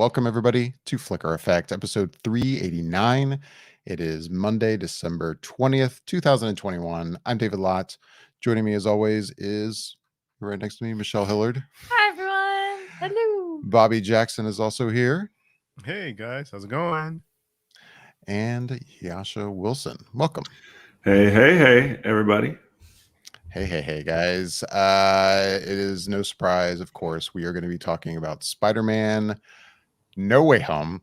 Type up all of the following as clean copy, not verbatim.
welcome everybody to Flicker Effect, episode 389. It is Monday, December 20th, 2021. I'm David Lott. Joining me as always is right next to me, Michelle Hillard. Hi, everyone. Hello. Bobby Jackson is also here. Hey, guys. How's it going? And Jascha Wilson. Welcome. Hey, everybody. Hey, guys. It is no surprise, of course, we are going to be talking about Spider-Man No Way Home.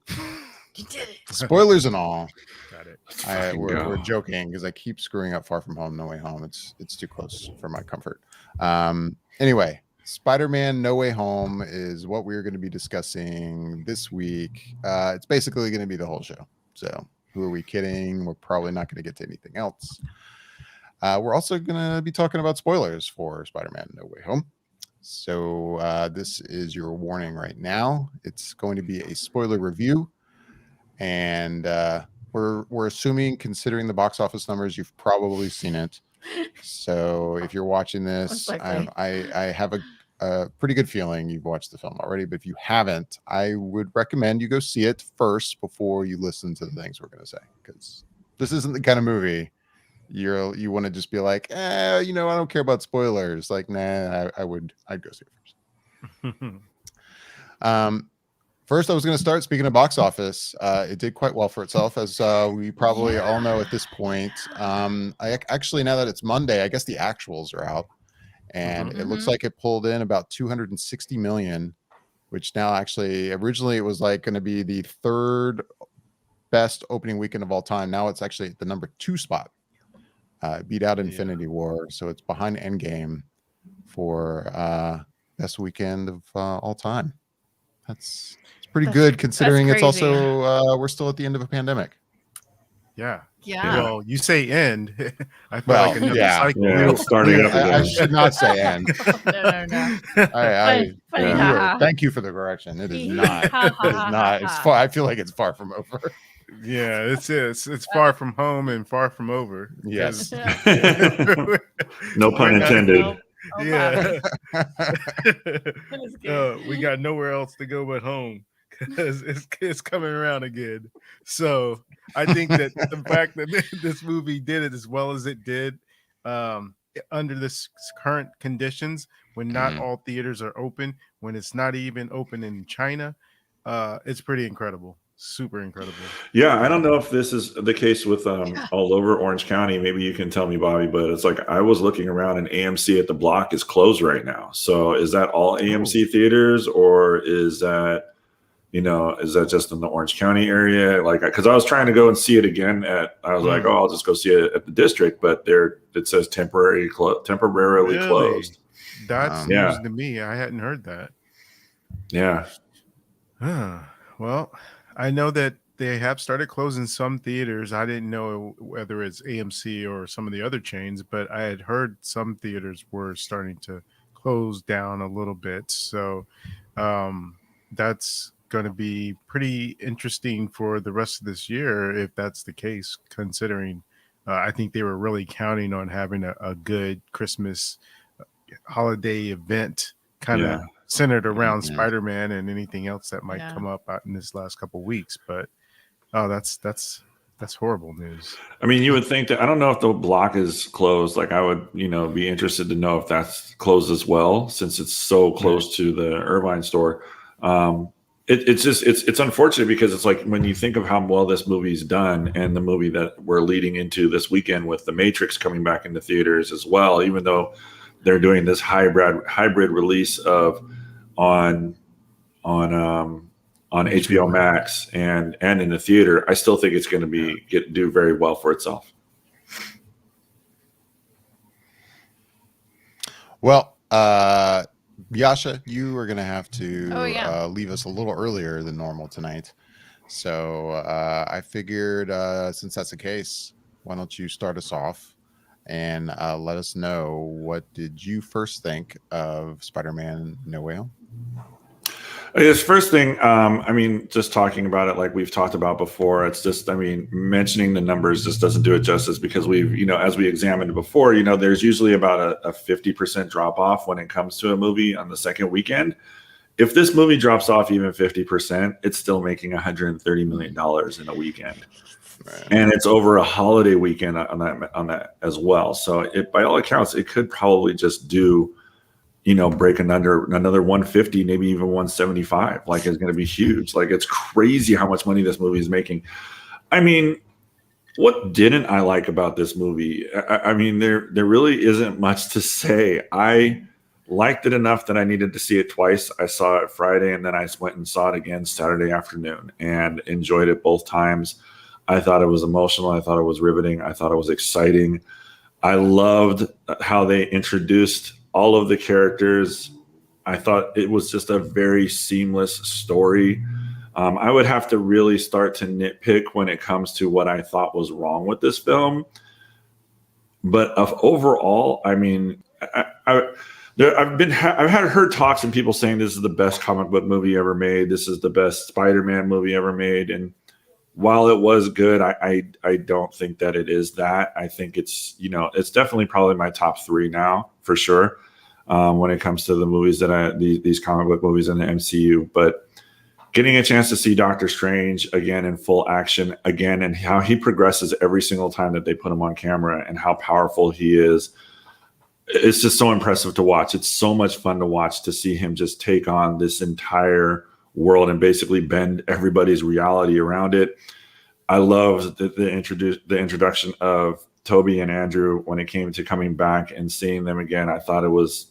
You did it. Spoilers and all. Got it. We're joking because I keep screwing up Far From Home, No Way Home. It's too close for my comfort. Anyway, Spider-Man No Way Home is what we're going to be discussing this week. It's basically going to be the whole show. So who are we kidding? We're probably not going to get to anything else. We're also going to be talking about spoilers for Spider-Man No Way Home. So this is your warning right now. It's going to be a spoiler review. And we're assuming, considering the box office numbers, you've probably seen it. So if you're watching this, I have a pretty good feeling you've watched the film already. But if you haven't, I would recommend you go see it first before you listen to the things we're going to say. Because this isn't the kind of movie you want to just be like, I don't care about spoilers. Like, nah, I'd go see it first. First, I was going to start, speaking of box office, it did quite well for itself, as we probably all know at this point. I actually, now that it's Monday, I guess the actuals are out, and it looks like it pulled in about 260 million, which now actually, originally it was like going to be the third best opening weekend of all time. Now it's actually the number 2 spot. Beat out Infinity War, so it's behind Endgame for best weekend of all time. It's pretty good considering it's also we're still at the end of a pandemic. Yeah. Yeah. Well, you say end. I feel like another cycle. Yeah, starting up again. I should not say end. No. Thank you for the correction. It is not. It is not. It's far. I feel like it's far from over. Yeah, it's far from home and far from over. Yes. No pun intended. Yeah. We got nowhere else to go but home because it's coming around again. So I think that the fact that this movie did it as well as it did under this current conditions, when not all theaters are open, when it's not even open in China, it's pretty incredible. Super incredible. Yeah, I don't know if this is the case with all over Orange County. Maybe you can tell me, Bobby, but it's like I was looking around and AMC at the block is closed right now. So is that all AMC theaters, or is that just in the Orange County area? Like, because I was trying to go and see it again like, I'll just go see it at the district, but it says temporarily closed. That's news to me. I hadn't heard that. Yeah. Well, I know that they have started closing some theaters. I didn't know whether it's AMC or some of the other chains, but I had heard some theaters were starting to close down a little bit. So that's going to be pretty interesting for the rest of this year if that's the case, considering I think they were really counting on having a good Christmas holiday event kind of centered around Spider-Man and anything else that might come up out in this last couple of weeks. But that's horrible news. I mean, you would think that, I don't know if the block is closed. Like, I would be interested to know if that's closed as well, since it's so close to the Irvine store. It's unfortunate because it's like, when you think of how well this movie's done, and the movie that we're leading into this weekend with The Matrix coming back into theaters as well, even though they're doing this hybrid release of on HBO Max and in the theater, I still think it's going to do very well for itself. Well, Jascha, you are going to have to leave us a little earlier than normal tonight. So I figured, since that's the case, why don't you start us off and let us know, what did you first think of Spider-Man No Way Home? This first thing, just talking about it like we've talked about before, it's just, mentioning the numbers just doesn't do it justice, because we've, as we examined before, there's usually about a 50% drop off when it comes to a movie on the second weekend. if this movie drops off even 50%, it's still making $130 million in a weekend. And it's over a holiday weekend on that as well. So it, by all accounts, it could probably just do, break another 150, maybe even 175. Like, it's going to be huge. Like, it's crazy how much money this movie is making. I mean, what didn't I like about this movie? I mean, there really isn't much to say. I liked it enough that I needed to see it twice. I saw it Friday, and then I went and saw it again Saturday afternoon and enjoyed it both times. I thought it was emotional. I thought it was riveting. I thought it was exciting. I loved how they introduced all of the characters. I thought it was just a very seamless story. I would have to really start to nitpick when it comes to what I thought was wrong with this film. But overall, I mean, I've heard talks and people saying this is the best comic book movie ever made. This is the best Spider-Man movie ever made. And while it was good, I don't think that it is that. I think it's definitely probably my top 3 now for sure when it comes to the movies that these comic book movies in the MCU. But getting a chance to see Doctor Strange again in full action again, and how he progresses every single time that they put him on camera, and how powerful he is, it's just so impressive to watch. It's so much fun to watch, to see him just take on this entire world and basically bend everybody's reality around it. I loved the introduction of Toby and Andrew when it came to coming back and seeing them again. I thought it was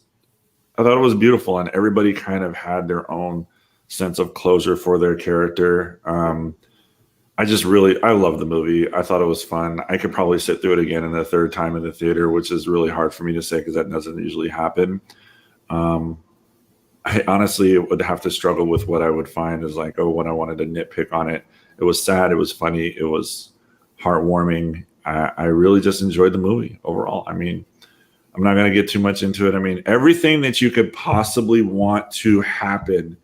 beautiful, and everybody kind of had their own sense of closure for their character. I love the movie. I thought it was fun. I could probably sit through it again in the third time in the theater, which is really hard for me to say because that doesn't usually happen. I honestly would have to struggle with what I would find is like, when I wanted to nitpick on it. It was sad. It was funny. It was heartwarming. I really just enjoyed the movie overall. I mean, I'm not going to get too much into it. I mean, everything that you could possibly want to happen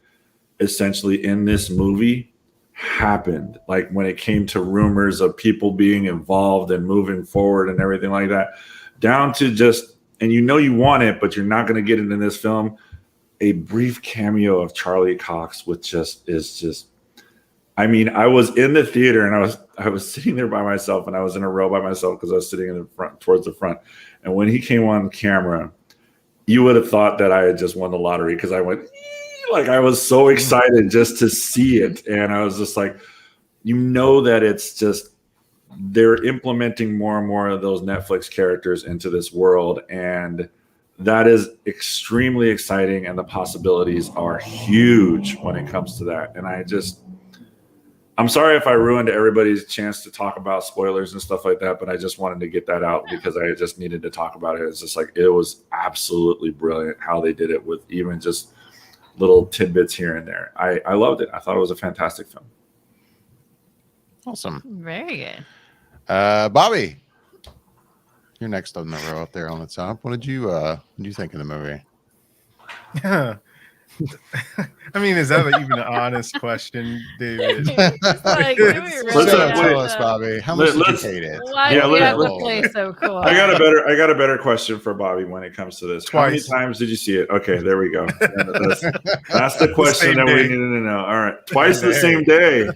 essentially in this movie happened. Like when it came to rumors of people being involved and moving forward and everything like that, down to just, and you want it, but you're not going to get it in this film, a brief cameo of Charlie Cox, which I mean, I was in the theater and I was sitting there by myself, and I was in a row by myself because I was sitting in the front, towards the front. And when he came on camera, you would have thought that I had just won the lottery, because I went, like, I was so excited just to see it. And I was just like, that it's just, they're implementing more and more of those Netflix characters into this world. And that is extremely exciting. And the possibilities are huge when it comes to that. And I'm sorry if I ruined everybody's chance to talk about spoilers and stuff like that, but I just wanted to get that out because I just needed to talk about it. It's just like, it was absolutely brilliant how they did it with even just little tidbits here and there. I loved it. I thought it was a fantastic film. Awesome. Very good. Bobby, you're next on the row up there on the top. What did you think of the movie? Yeah. I mean, is that even an honest question, David? It's like, do we really Tell have us, to- Bobby. How much did you let's- hate it? Why Yeah, do we have to let's- play so cool? I got a better question for Bobby when it comes to this. Twice. How many times did you see it? Okay, there we go. That's the question same that we day. needed to know. All right, twice the same day.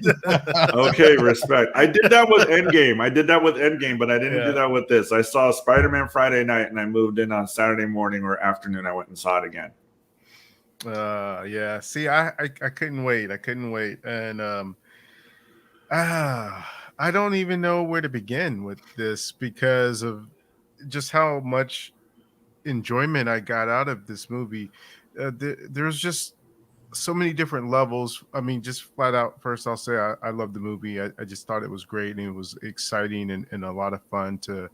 Okay, respect. I did that with Endgame, but I didn't do that with this. I saw Spider-Man Friday night, and I moved in on Saturday morning or afternoon. I went and saw it again. Yeah. See, I couldn't wait. And I don't even know where to begin with this because of just how much enjoyment I got out of this movie. There's just so many different levels. I mean, just flat out, first I'll say I love the movie. I just thought it was great, and it was exciting and a lot of fun to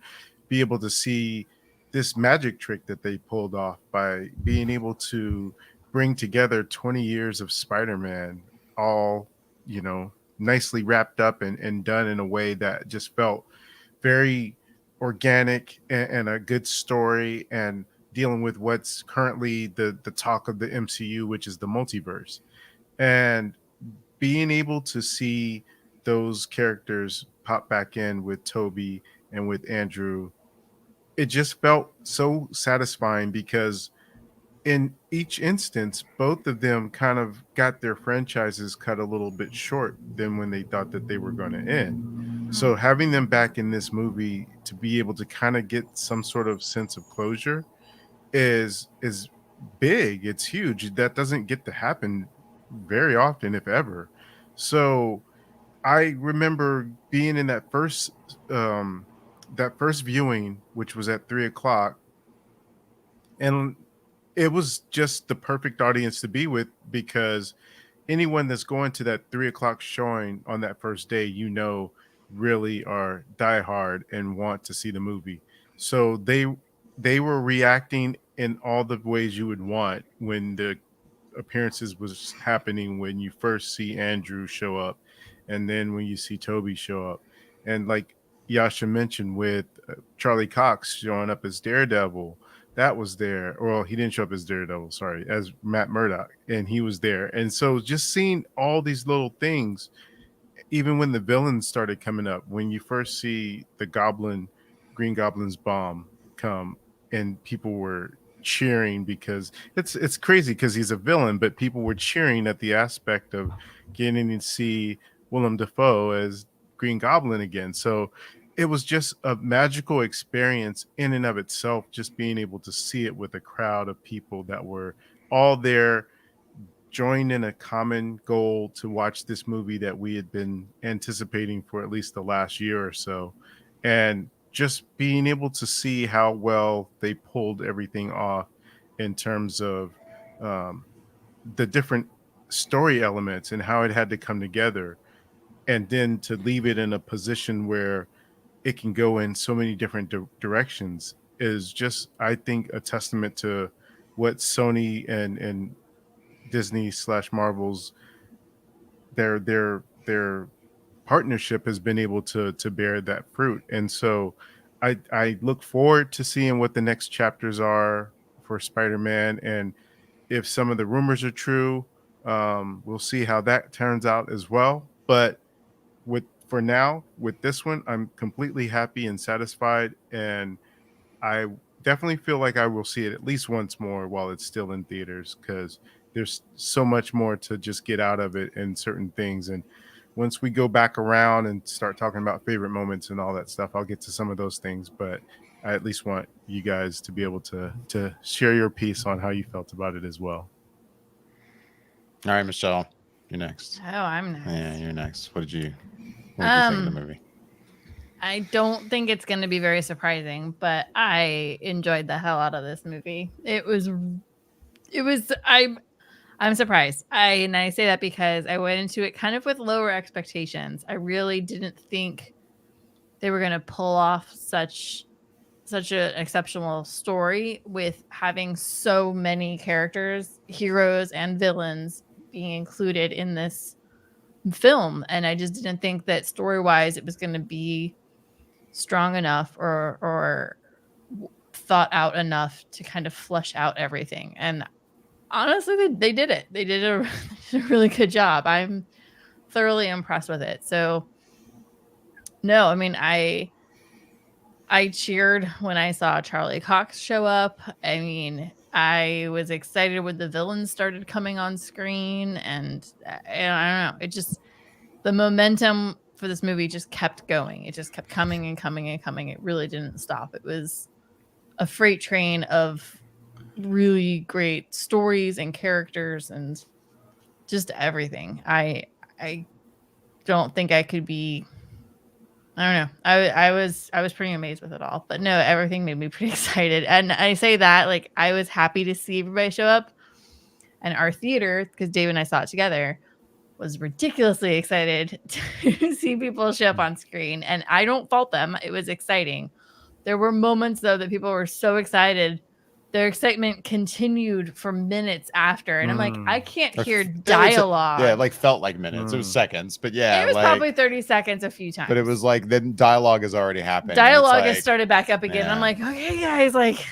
be able to see this magic trick that they pulled off by being able to bring together 20 years of Spider-Man, all, nicely wrapped up and done in a way that just felt very organic and a good story, and dealing with what's currently the talk of the MCU, which is the multiverse. And being able to see those characters pop back in with Toby and with Andrew, it just felt so satisfying because in each instance, both of them kind of got their franchises cut a little bit short than when they thought that they were going to end. So having them back in this movie to be able to kind of get some sort of sense of closure is big. It's huge. That doesn't get to happen very often, if ever. So I remember being in that first viewing, which was at 3 o'clock, and it was just the perfect audience to be with, because anyone that's going to that 3 o'clock showing on that first day, really are diehard and want to see the movie. So they were reacting in all the ways you would want when the appearances was happening, when you first see Andrew show up, and then when you see Toby show up. And like Yasha mentioned, with Charlie Cox showing up as Daredevil, that was there. Well, he didn't show up as Daredevil, sorry, as Matt Murdock, and he was there. And so just seeing all these little things, even when the villains started coming up, when you first see the Green Goblin's bomb come, and people were cheering, because it's crazy because he's a villain, but people were cheering at the aspect of getting to see Willem Dafoe as Green Goblin again. So it was just a magical experience in and of itself, just being able to see it with a crowd of people that were all there, joined in a common goal to watch this movie that we had been anticipating for at least the last year or so. And just being able to see how well they pulled everything off in terms of the different story elements and how it had to come together, and then to leave it in a position where it can go in so many different directions is just, I think, a testament to what Sony and Disney / Marvel's their partnership has been able to bear that fruit. And so I look forward to seeing what the next chapters are for Spider-Man, and if some of the rumors are true, we'll see how that turns out as well. But for now, with this one, I'm completely happy and satisfied, and I definitely feel like I will see it at least once more while it's still in theaters, because there's so much more to just get out of it and certain things. And once we go back around and start talking about favorite moments and all that stuff, I'll get to some of those things. But I at least want you guys to be able to share your piece on how you felt about it as well. All right, Michelle, you're next. Oh, I'm next. Yeah, you're next. What did you think of the movie? I don't think it's going to be very surprising, but I enjoyed the hell out of this movie. I'm surprised. I say that because I went into it kind of with lower expectations. I really didn't think they were going to pull off such an exceptional story with having so many characters, heroes and villains being included in this film. And I just didn't think that story-wise it was going to be strong enough or thought out enough to kind of flesh out everything. And honestly, they did it. They did a really good job. I'm thoroughly impressed with it. So no, I mean, I cheered when I saw Charlie Cox show up. I mean, I was excited when the villains started coming on screen, and I don't know. It just, the momentum for this movie just kept going. It just kept coming and coming and coming. It really didn't stop. It was a freight train of really great stories and characters and just everything. I don't think I could be. I don't know. I was pretty amazed with it all, but no, everything made me pretty excited. And I say that like I was happy to see everybody show up, and our theater, because Dave and I saw it together, was ridiculously excited to see people show up on screen. And I don't fault them. It was exciting. There were moments though that people were so excited. Their excitement continued for minutes after. And I'm like, I can't hear dialogue. Yeah, it like felt like minutes. It was seconds, but yeah. It was probably 30 seconds a few times. But it was like the dialogue has already happened. Dialogue has started back up again. Yeah. I'm like, okay, guys, like, I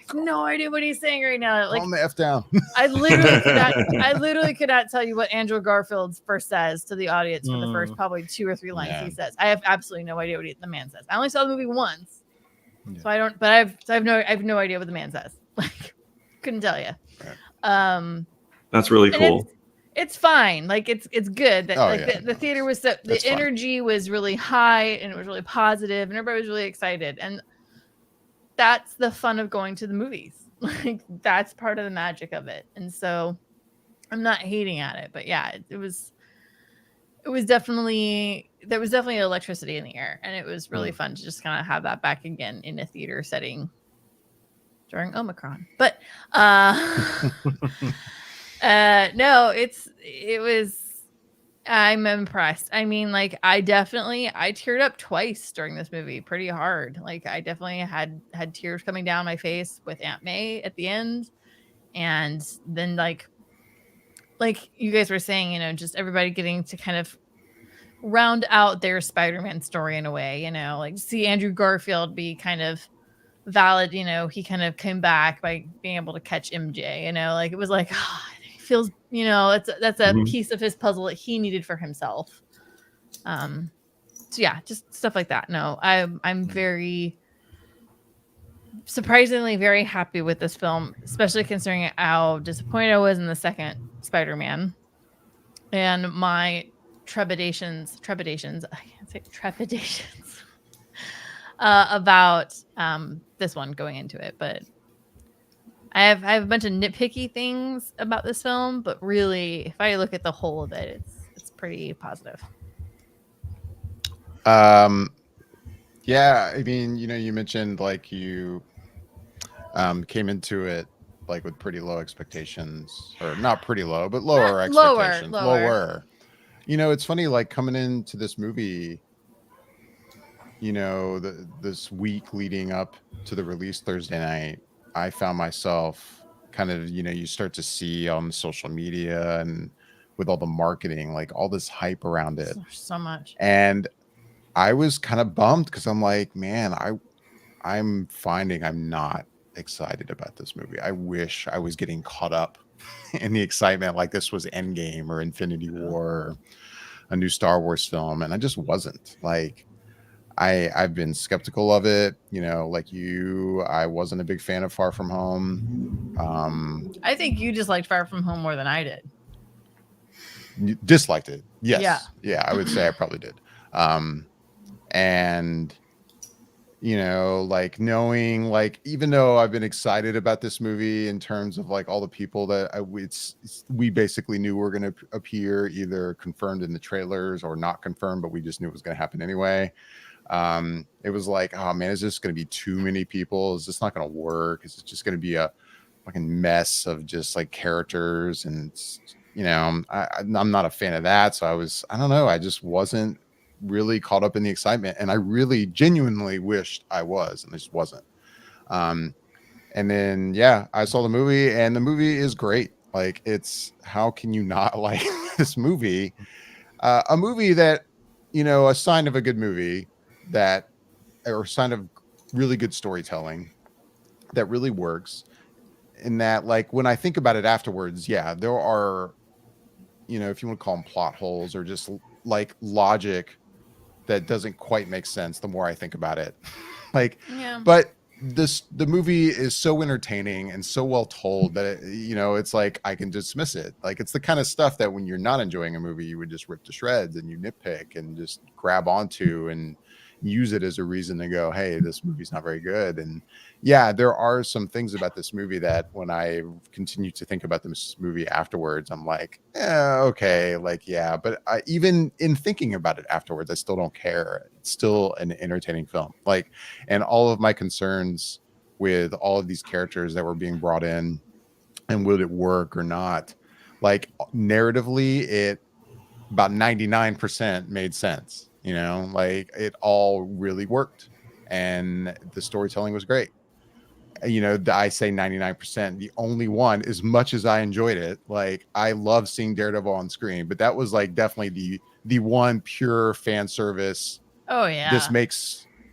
have no idea what he's saying right now. Like, calm the F down. I literally could not tell you what Andrew Garfield first says to the audience for the first probably 2 or 3 lines he says. I have absolutely no idea what the man says. I only saw the movie once. So I have no idea what the man says. Like, couldn't tell you. That's really and cool. it's fine. Like it's good. That Oh, like yeah, the theater was so the It's fun. energy was really high and it was really positive and everybody was really excited. And that's the fun of going to the movies. Like that's part of the magic of it. And so I'm not hating at it, but yeah, it was definitely there was definitely electricity in the air, and it was really fun to just kind of have that back again in a theater setting during Omicron. But no, it was. I'm impressed. I mean, like I teared up twice during this movie, pretty hard. Like I definitely had tears coming down my face with Aunt May at the end, and then like you guys were saying, you know, just everybody getting to kind of round out their Spider-Man story in a way, you know, like see Andrew Garfield be kind of valid, you know, he kind of came back by being able to catch MJ, you know, like it was like, oh, he feels, you know, that's a piece of his puzzle that he needed for himself. So yeah, just stuff like that. No, I'm very surprisingly very happy with this film, especially considering how disappointed I was in the second Spider-Man and my trepidations I can't say trepidations about this one going into it. But I have a bunch of nitpicky things about this film, but really if I look at the whole of it, it's pretty positive. Yeah, I mean, you know, you mentioned like you came into it like with pretty low expectations, or not pretty low, but lower expectations. Lower. You know, it's funny, like coming into this movie, you know, this week leading up to the release Thursday night, I found myself kind of, you know, you start to see on social media and with all the marketing, like all this hype around it. So much. And I was kind of bummed because I'm like, man, I'm finding I'm not excited about this movie. I wish I was getting caught up in the excitement like this was Endgame or Infinity War or a new Star Wars film, and I just wasn't. Like I've been skeptical of it, you know, like you. I wasn't a big fan of Far From Home. I think you just liked Far From Home more than I did. Disliked it. Yes. Yeah, I would say I probably did. And you know, like knowing, like, even though I've been excited about this movie in terms of like all the people that we basically knew were going to appear, either confirmed in the trailers or not confirmed, but we just knew it was going to happen anyway. It was like, oh man, is this going to be too many people? Is this not going to work? Is it just going to be a fucking mess of just like characters? And you know, I'm not a fan of that. So I don't know. I just wasn't really caught up in the excitement, and I really genuinely wished I was, and I just wasn't. And then yeah, I saw the movie, and the movie is great. Like, it's, how can you not like this movie? A movie that, you know, a sign of a good movie, that, or a sign of really good storytelling that really works. In that, like, when I think about it afterwards, yeah, there are, you know, if you want to call them plot holes or just like logic that doesn't quite make sense the more I think about it. Like, Yeah. but the movie is so entertaining and so well told that it, you know, it's like I can dismiss it. Like, it's the kind of stuff that when you're not enjoying a movie, you would just rip to shreds and you nitpick and just grab onto and use it as a reason to go, hey, this movie's not very good. And yeah, there are some things about this movie that when I continue to think about this movie afterwards, I'm like, okay, like, yeah, but even in thinking about it afterwards, I still don't care. It's still an entertaining film. Like, and all of my concerns with all of these characters that were being brought in and would it work or not, like, narratively, it about 99% made sense. You know, like, it all really worked and the storytelling was great. You know, I say 99%. The only one, as much as I enjoyed it, like, I love seeing Daredevil on screen, but that was like definitely the one pure fan service. Oh yeah.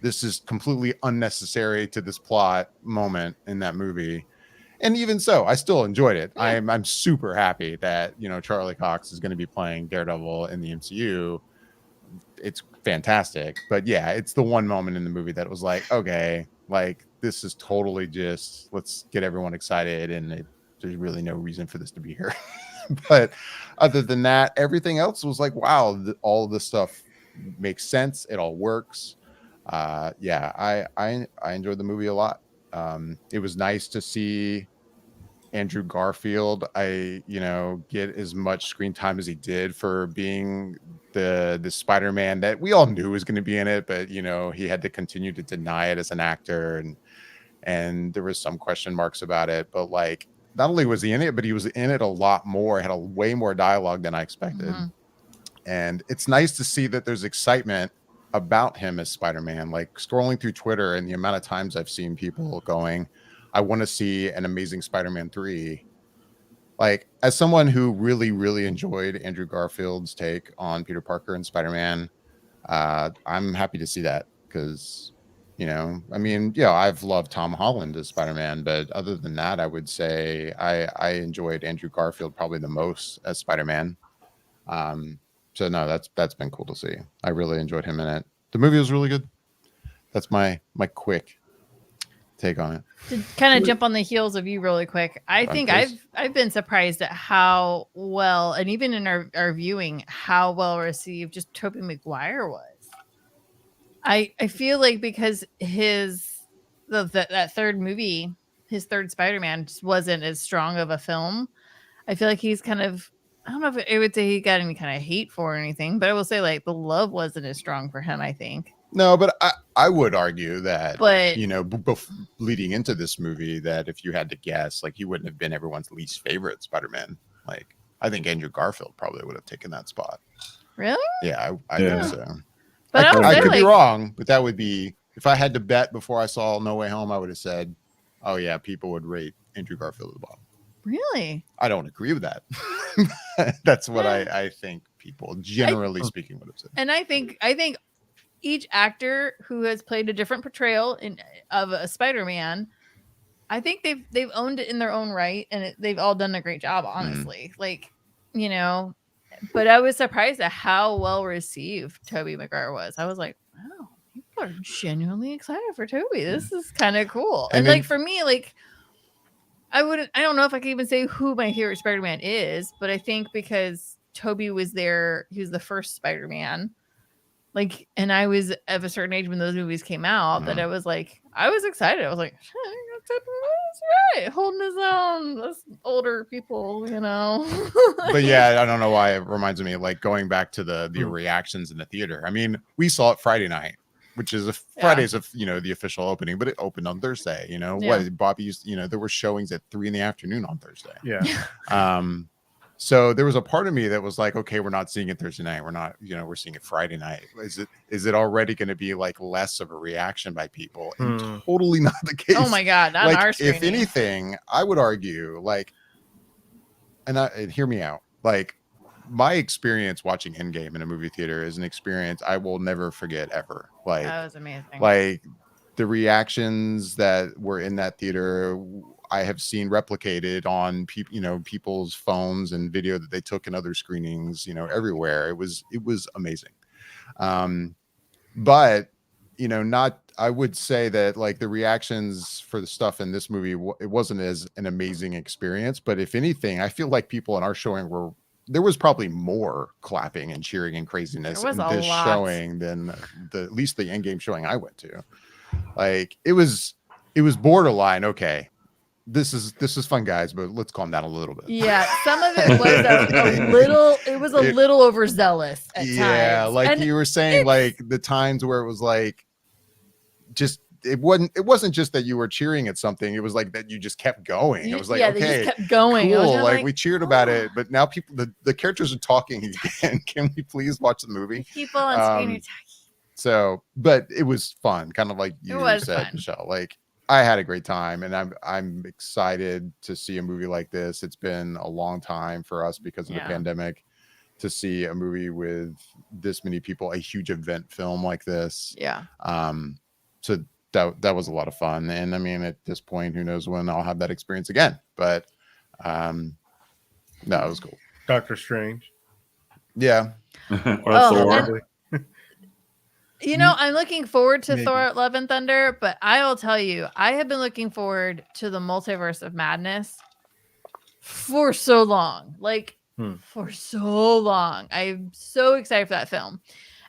This is completely unnecessary to this plot moment in that movie. And even so, I still enjoyed it. Yeah. I'm super happy that, you know, Charlie Cox is going to be playing Daredevil in the MCU. It's fantastic. But yeah, it's the one moment in the movie that was like, okay, like, this is totally just, let's get everyone excited, and there's really no reason for this to be here. But other than that, everything else was like, wow, all of this stuff makes sense. It all works. Yeah, I enjoyed the movie a lot. It was nice to see Andrew Garfield. I, get as much screen time as he did for being the Spider-Man that we all knew was going to be in it, but he had to continue to deny it as an actor, and there was some question marks about it. But like, not only was he in it, but he was in it a lot more. It had a way more dialogue than I expected. Mhm. And it's nice to see that there's excitement about him as Spider-Man. Like scrolling through Twitter and the amount of times I've seen people going, I want to see an Amazing Spider-Man 3. Like, as someone who really, really enjoyed Andrew Garfield's take on Peter Parker and Spider-Man, I'm happy to see that because, I've loved Tom Holland as Spider-Man, but other than that, I would say I enjoyed Andrew Garfield probably the most as Spider-Man. So no, that's been cool to see. I really enjoyed him in it. The movie was really good. That's my quick take on it. To kind of jump on the heels of you really quick, I think I've been surprised at how well, and even in our viewing, how well received just Tobey Maguire was. I feel like because that third movie, his third Spider-Man, just wasn't as strong of a film. I feel like he's kind of, I don't know if I would say he got any kind of hate for or anything, but I will say like the love wasn't as strong for him, I think. No, but I would argue that, But leading into this movie, that if you had to guess, like, he wouldn't have been everyone's least favorite Spider-Man. Like, I think Andrew Garfield probably would have taken that spot. really? Yeah, I think so. But I could like, be wrong, but that would be, if I had to bet before I saw No Way Home, I would have said, oh yeah, people would rate Andrew Garfield at the bottom. Really? I don't agree with that. That's what I think people, generally speaking, would have said. And I think each actor who has played a different portrayal of a Spider-Man, I think they've owned it in their own right, and they've all done a great job, honestly. Like, but I was surprised at how well received Tobey Maguire was. I was like, wow, people are genuinely excited for Tobey. This is kind of cool. And like, for me, like, I don't know if I can even say who my favorite Spider-Man is, but I think because Tobey was there, he was the first Spider-Man. Like, and I was of a certain age when those movies came out, that I was like, I was excited. I was like, that's right, holding his own. Those older people, But yeah, I don't know why it reminds me of, like, going back to the reactions in the theater. I mean, we saw it Friday night, which is Friday's of the official opening, but it opened on Thursday. What Bobby's, there were showings at 3 p.m. on Thursday. Yeah. So there was a part of me that was like, okay, we're not seeing it Thursday night. We're not, we're seeing it Friday night. Is it already going to be like less of a reaction by people? And totally not the case. Oh my God. Not like, our screening. if anything, I would argue, like, and hear me out. Like, my experience watching Endgame in a movie theater is an experience I will never forget ever. Like, that was amazing. Like, the reactions that were in that theater, I have seen replicated on people's phones and video that they took in other screenings, everywhere. It was amazing. But I would say that, like, the reactions for the stuff in this movie, it wasn't as an amazing experience. But if anything, I feel like people in our showing there was probably more clapping and cheering and craziness in this showing than at least the Endgame showing I went to. Like, it was borderline. Okay, this is fun, guys, but let's calm down a little bit. Yeah, some of it was a little overzealous at times. Yeah, like, and you were saying, like, the times where it was like, just it wasn't just that you were cheering at something, it was like that you just kept going. It was like, okay, they just kept going. Cool, like, we cheered about it, but now people, the characters are talking again. Can we please watch the movie? People on screen are talking. So, but it was fun, kind of like you said, fun. Michelle. Like, I had a great time, and I'm excited to see a movie like this. It's been a long time for us because of the pandemic to see a movie with this many people, a huge event film like this. Yeah. So that was a lot of fun. And I mean, at this point, who knows when I'll have that experience again, but no, it was cool. Doctor Strange. Yeah. Thor. I'm looking forward to Thor: Love and Thunder, but I will tell you, I have been looking forward to the Multiverse of Madness for so long. Like Hmm. for so long. I'm so excited for that film.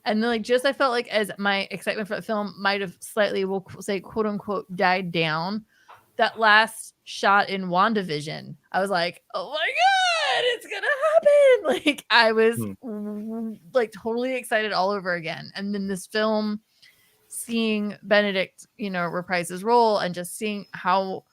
And then I felt like as my excitement for that film might have slightly, we'll say, quote unquote, died down, that last shot in WandaVision, I was like, oh my God, it's gonna happen. Like I was like totally excited all over again. And then this film, seeing Benedict, reprise his role and just seeing how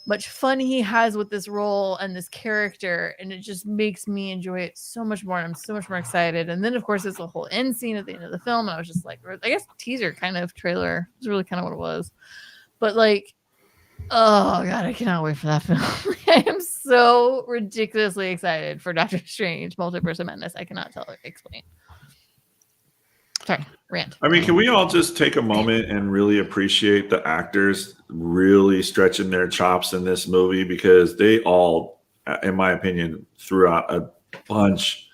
much fun he has with this role and this character, and it just makes me enjoy it so much more, and I'm so much more excited. And then of course there's a whole end scene at the end of the film, and I was just like, I guess teaser kind of trailer is really kind of what it was. But like, oh God, I cannot wait for that film. I am so ridiculously excited for Doctor Strange Multiverse of Madness. I cannot explain. Sorry, rant. I mean, can we all just take a moment and really appreciate the actors really stretching their chops in this movie, because they all, in my opinion, threw out a bunch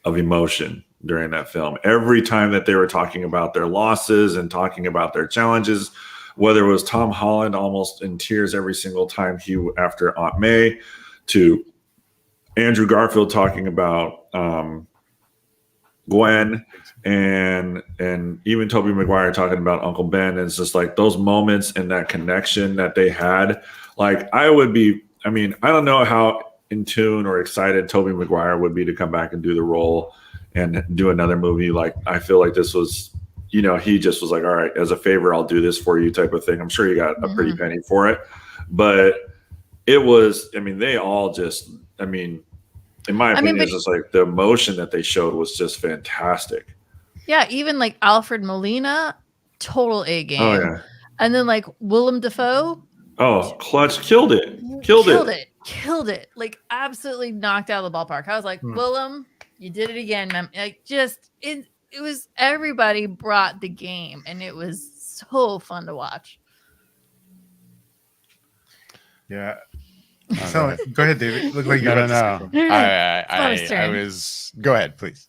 of emotion during that film. Every time that they were talking about their losses and talking about their challenges, whether it was Tom Holland almost in tears every single time after Aunt May, to Andrew Garfield talking about Gwen, and even Tobey Maguire talking about Uncle Ben. And it's just like those moments and that connection that they had. Like I don't know how in tune or excited Tobey Maguire would be to come back and do the role and do another movie. Like I feel like this was, he just was like, all right, as a favor, I'll do this for you type of thing. I'm sure you got a pretty penny for it, but it was, they all just, in my opinion, it's just like the emotion that they showed was just fantastic. Yeah, even like Alfred Molina, total A game. Oh yeah. And then like Willem Dafoe. Oh, clutch, killed it. Killed it. Like absolutely knocked out of the ballpark. I was like, Willem, you did it again, man. Like it was, everybody brought the game, and it was so fun to watch. Yeah. So, go ahead, David. Look like you're No. I was. Go ahead, please.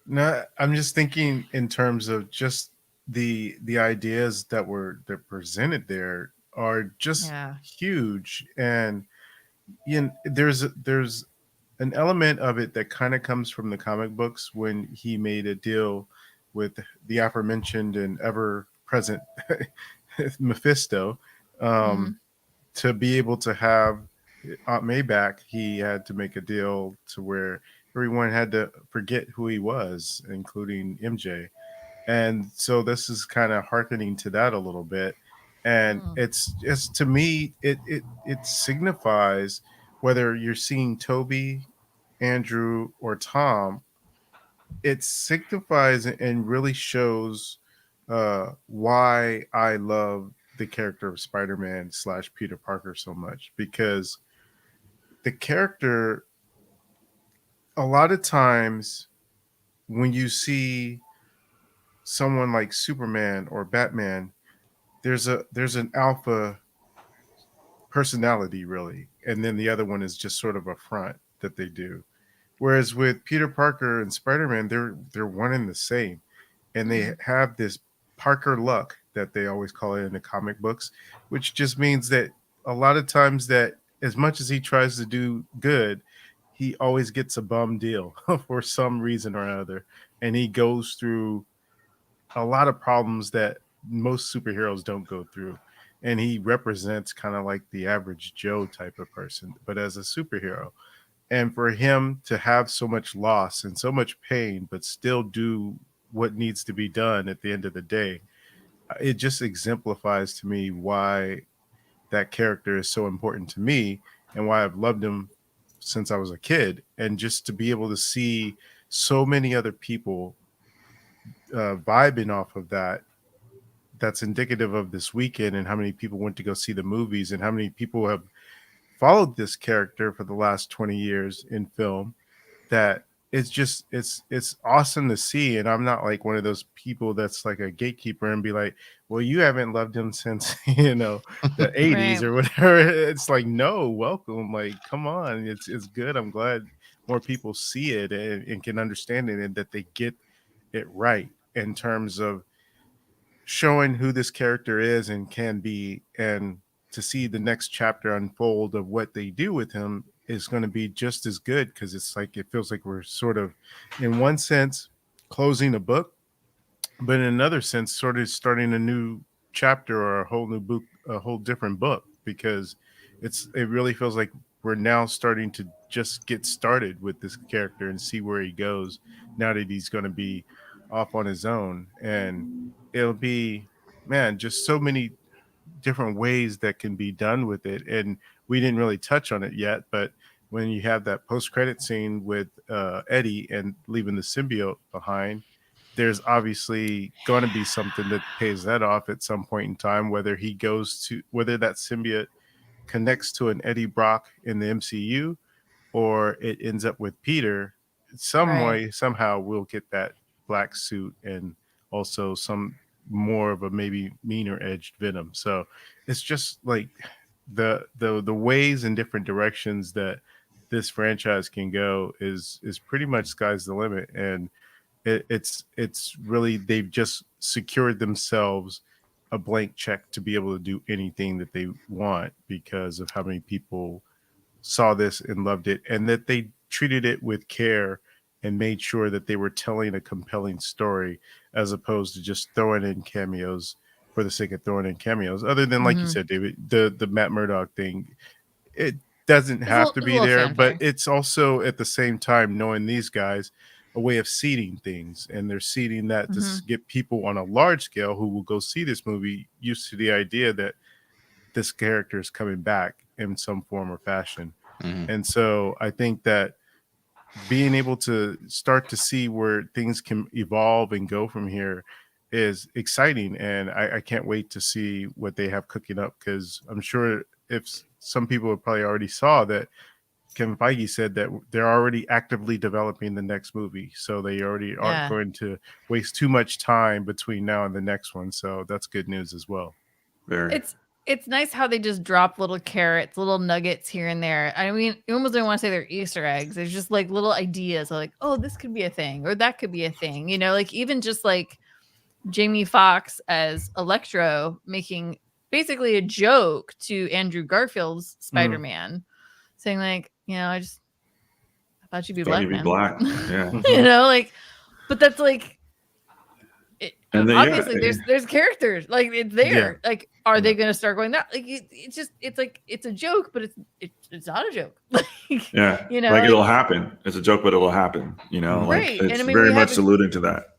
No, I'm just thinking in terms of just the ideas that they're presented there are just huge, and there's an element of it that kind of comes from the comic books when he made a deal with the aforementioned and ever present Mephisto. To be able to have Aunt May back, he had to make a deal to where everyone had to forget who he was, including MJ. And so this is kind of hearkening to that a little bit. And it's to me, it signifies whether you're seeing Toby, Andrew, or Tom, it signifies and really shows why I love the character of Spider-Man / Peter Parker so much, because the character, a lot of times when you see someone like Superman or Batman, there's an alpha personality really, and then the other one is just sort of a front that they do. Whereas with Peter Parker and Spider-Man, they're one and the same, and they have this Parker luck that they always call it in the comic books, which just means that a lot of times that as much as he tries to do good, he always gets a bum deal for some reason or other, and he goes through a lot of problems that most superheroes don't go through. And he represents kind of like the average Joe type of person, but as a superhero. And for him to have so much loss and so much pain, but still do what needs to be done at the end of the day, it just exemplifies to me why that character is so important to me and why I've loved him since I was a kid. And just to be able to see so many other people vibing off of that's indicative of this weekend, and how many people went to go see the movies, and how many people have followed this character for the last 20 years in film, that it's awesome to see. And I'm not like one of those people that's like a gatekeeper and be like, well, you haven't loved him since the 80s or whatever. It's like, no, welcome, like, come on, it's good. I'm glad more people see it and can understand it, and that they get it right in terms of showing who this character is and can be, and to see the next chapter unfold of what they do with him is going to be just as good, because it's like it feels like we're sort of, in one sense, closing a book, but in another sense, sort of starting a new chapter or a whole new book, a whole different book, because it really feels like we're now starting to just get started with this character and see where he goes now that he's going to be off on his own. And it'll be, man, just so many different ways that can be done with it. And we didn't really touch on it yet, but when you have that post-credit scene with Eddie and leaving the symbiote behind, there's obviously going to be something that pays that off at some point in time, whether that symbiote connects to an Eddie Brock in the MCU, or it ends up with Peter. Some way, somehow, we'll get that black suit and also some more of a maybe meaner edged Venom. So it's just like the ways and different directions that this franchise can go is pretty much sky's the limit. And it's really, they've just secured themselves a blank check to be able to do anything that they want, because of how many people saw this and loved it, and that they treated it with care and made sure that they were telling a compelling story, as opposed to just throwing in cameos for the sake of throwing in cameos. Other than, like you said, David, the Matt Murdock thing, it doesn't have to be there, but it's also at the same time, knowing these guys, a way of seeding things, and they're seeding that to get people on a large scale who will go see this movie used to the idea that this character is coming back in some form or fashion. And so I think that being able to start to see where things can evolve and go from here is exciting. And I can't wait to see what they have cooking up, because I'm sure if some people have probably already saw that Kevin Feige said that they're already actively developing the next movie. So they already aren't going to waste too much time between now and the next one. So that's good news as well. Very. It's nice how they just drop little carrots, little nuggets here and there. I mean, you almost don't want to say they're Easter eggs. There's just like little ideas of like, oh, this could be a thing, or that could be a thing. You know, like even just like Jamie Foxx as Electro making basically a joke to Andrew Garfield's Spider-Man, saying like, you know, I thought you'd be black, man. Yeah. You know, like, but that's like, and then, obviously there's characters, like it's there. Like, are they going to start going that? Like, it's like, it's a joke, but it's not a joke. Like, you know, like it'll happen. It's a joke, but it'll happen. You know, like it's very much alluding to that.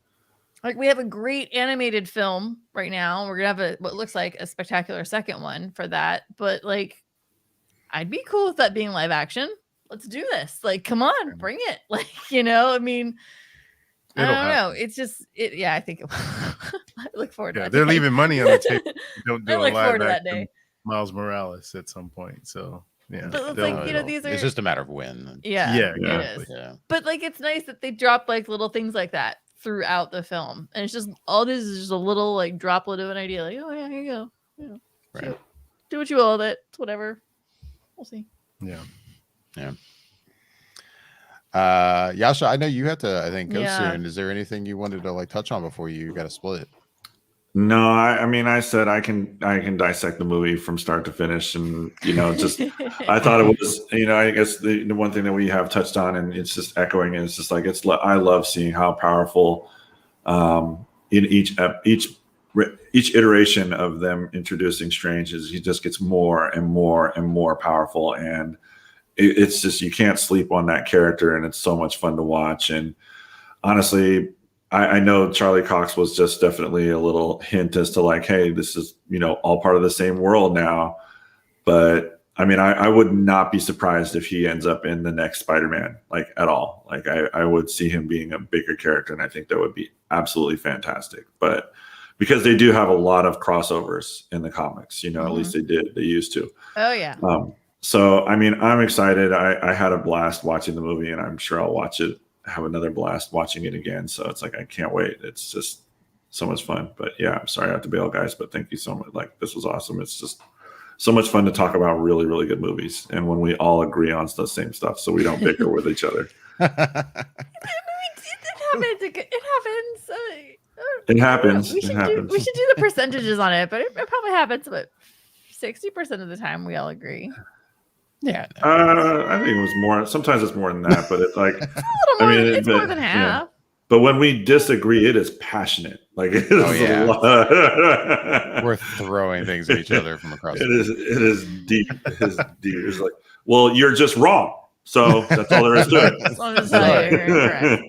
Like, we have a great animated film right now. We're gonna have what looks like a spectacular second one for that. But like, I'd be cool with that being live action. Let's do this. Like, come on, bring it. Like, you know, I mean, I don't know. It's just, I think I look forward to that. They're leaving money on the table. Don't do I look forward to that day. Miles Morales at some point. So yeah, but it's like, you know, these are. It's just a matter of when. Yeah, it is. Yeah. But like, it's nice that they drop like little things like that throughout the film, and it's just all this is just a little like droplet of an idea. Like, oh yeah, here you go. Yeah, right. Do what you will with it. It's whatever. We'll see. Yeah. Jascha, I know you have to, I think, go soon. Is there anything you wanted to like touch on before you got to split? No, I mean, I said I can dissect the movie from start to finish, and you know, just I thought it was, you know, I guess the one thing that we have touched on, and it's just echoing, and it's just like I love seeing how powerful in each iteration of them introducing Strange is. He just gets more and more and more powerful, and it's just, you can't sleep on that character, and it's so much fun to watch. And honestly, I know Charlie Cox was just definitely a little hint as to like, hey, this is, you know, all part of the same world now. But I mean, I would not be surprised if he ends up in the next Spider-Man, like at all. Like I would see him being a bigger character, and I think that would be absolutely fantastic. But because they do have a lot of crossovers in the comics, you know, at least they used to. Oh yeah. So, I mean, I'm excited. I had a blast watching the movie, and I'm sure I'll have another blast watching it again. So it's like, I can't wait. It's just so much fun. But yeah, I'm sorry I have to bail, guys, but thank you so much. Like, this was awesome. It's just so much fun to talk about really, really good movies. And when we all agree on the same stuff, so we don't bicker with each other. It happens. It happens. We should do the percentages on it, but it probably happens about 60% of the time we all agree. Yeah. I think it was more. Sometimes it's more than that, but it's like A little more, it's more than yeah. half. But when we disagree, it is passionate. Like it is yeah. a lot. We're throwing things at each other from across the It is deep. It is deep. It's like, well, you're just wrong. So that's all there is to it. As long as you're correct.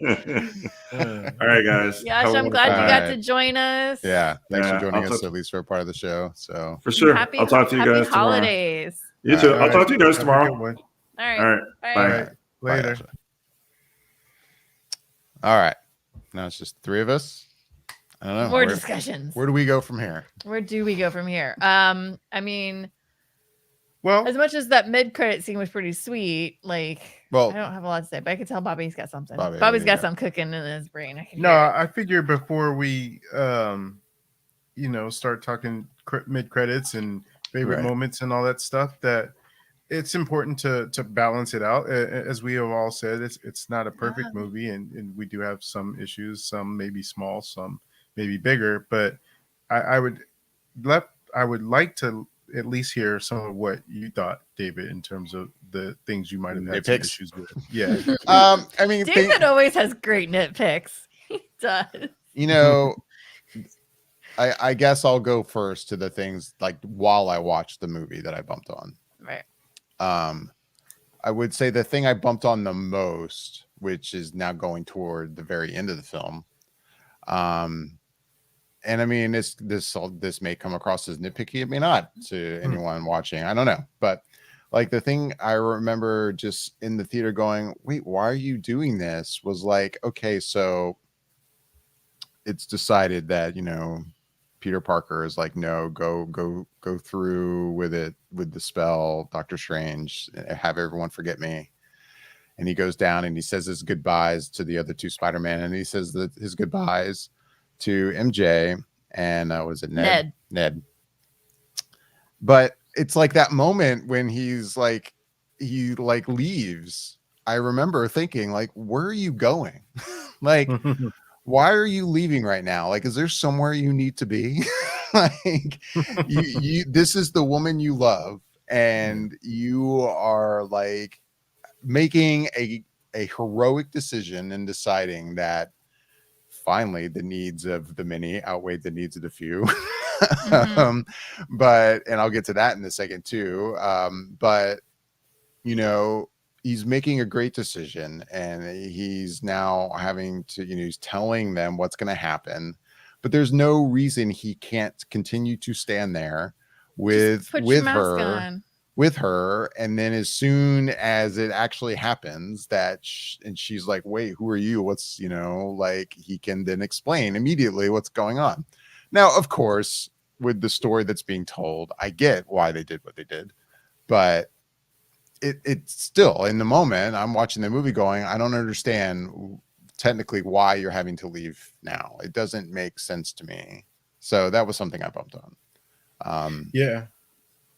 All right, guys. Gosh, Have a I'm glad you wonderful got night. to join us. Yeah. Thanks for Yeah, joining I'll us talk- at least for a part of the show. So For sure. Happy, I'll talk to you happy guys tomorrow. holidays. You too. All I'll talk to you guys Have a tomorrow. good one. All right. All right. Bye. Bye. All right. Bye, Later. Ashley. All right. Now it's just three of us. I don't know. More discussions. Where do we go from here? Where do we go from here? I mean, Well, as much as that mid-credit scene was pretty sweet, like Well, I don't have a lot to say, but I could tell Bobby's got something. Bobby, Bobby's there you got go. some cooking in his brain. I can no, hear it. I figured before we, start talking mid credits and favorite Right. moments and all that stuff, that it's important to balance it out. As we have all said, it's not a perfect movie, and we do have some issues. Some maybe small, some maybe bigger. But I would like to at least hear some of what you thought, David, in terms of the things you might have had some Nitpicks? issues with. Yeah. I mean, David always has great nitpicks. He does. you know, I guess I'll go first to the things like while I watched the movie that I bumped on. Right. I would say the thing I bumped on the most, which is now going toward the very end of the film. And I mean, this may come across as nitpicky. It may not to anyone watching. I don't know. But like the thing I remember just in the theater going, wait, why are you doing this? Was like, okay, so it's decided that, Peter Parker is like, no, go through with it, with the spell, Doctor Strange, have everyone forget me. And he goes down and he says his goodbyes to the other two Spider-Man, and he says that his goodbyes to MJ and was it Ned? But it's like that moment when he leaves. I remember thinking, like, where are you going? Like, why are you leaving right now? Like, is there somewhere you need to be? Like, you this is the woman you love, and you are like making a heroic decision and deciding that finally the needs of the many outweigh the needs of the few. But I'll get to that in a second too. But he's making a great decision, and he's now having to, he's telling them what's going to happen, but there's no reason he can't continue to stand there with her. And then as soon as it actually happens and she's like, wait, who are you? What's, like he can then explain immediately what's going on. Now, of course, with the story that's being told, I get why they did what they did, but it's still in the moment I'm watching the movie going, I don't understand technically why you're having to leave now. It doesn't make sense to me. So that was something I bumped on. Yeah.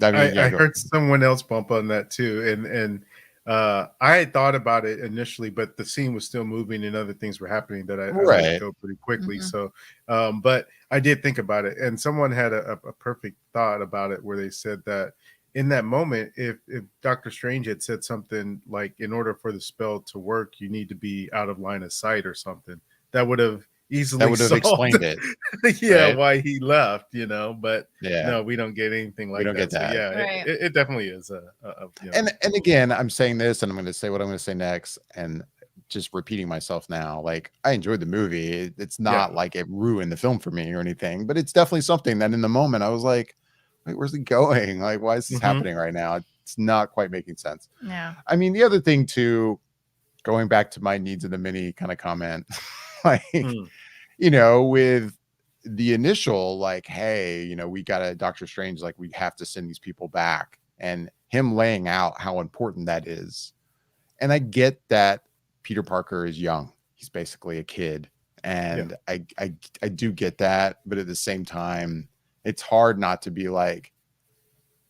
I mean, I heard someone else bump on that too. And I had thought about it initially, but the scene was still moving and other things were happening that I let go pretty quickly. So, but I did think about it, and someone had a perfect thought about it where they said that in that moment, if Doctor Strange had said something like, in order for the spell to work, you need to be out of line of sight or something, that would have easily explained it. Yeah, right? Why he left, but yeah, no, we don't get anything like that. Get that. So, yeah, right. it definitely is and again, I'm saying this, and I'm going to say what I'm going to say next, and just repeating myself now. Like, I enjoyed the movie. It's not like it ruined the film for me or anything, but it's definitely something that in the moment I was like, wait, where's it going? Like, why is this happening right now? It's not quite making sense. Yeah. I mean, the other thing too, going back to my needs of the mini kind of comment, like, with the initial, like, hey, we got a Doctor Strange, like, we have to send these people back, and him laying out how important that is. And I get that Peter Parker is young. He's basically a kid. And I do get that. But at the same time, it's hard not to be like,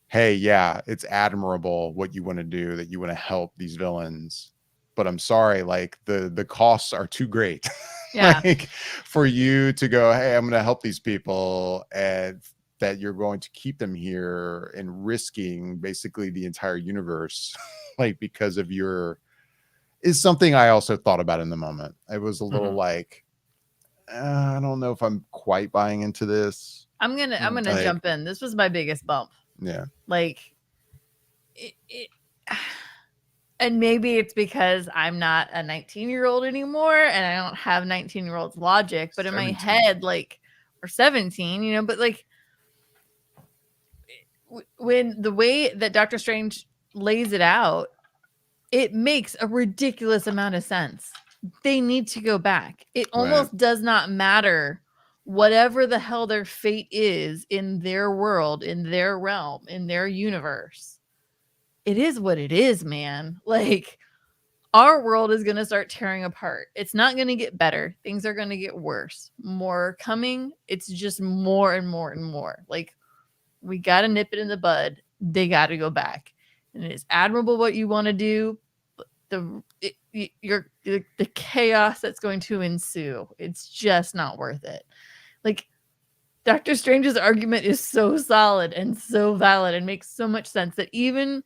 hey, yeah, it's admirable what you want to do, that you want to help these villains. But I'm sorry, like the costs are too great. Yeah. Like, for you to go, hey, I'm going to help these people, and that you're going to keep them here and risking basically the entire universe, like because of your, is something I also thought about in the moment. It was a little like, I don't know if I'm quite buying into this. I'm gonna like, jump in. This was my biggest bump. Yeah. Like, and maybe it's because I'm not a 19-year-old anymore and I don't have 19-year-old's logic, but in my head, like, or 17, you know, but like when the way that Doctor Strange lays it out, it makes a ridiculous amount of sense. They need to go back. It almost does not matter whatever the hell their fate is in their world, in their realm, in their universe. It is what it is, man. Like, our world is going to start tearing apart. It's not going to get better. Things are going to get worse. More coming. It's just more and more and more. Like, we got to nip it in the bud. They got to go back. And it's admirable what you want to do. But the chaos that's going to ensue, it's just not worth it. Like, Doctor Strange's argument is so solid and so valid and makes so much sense that even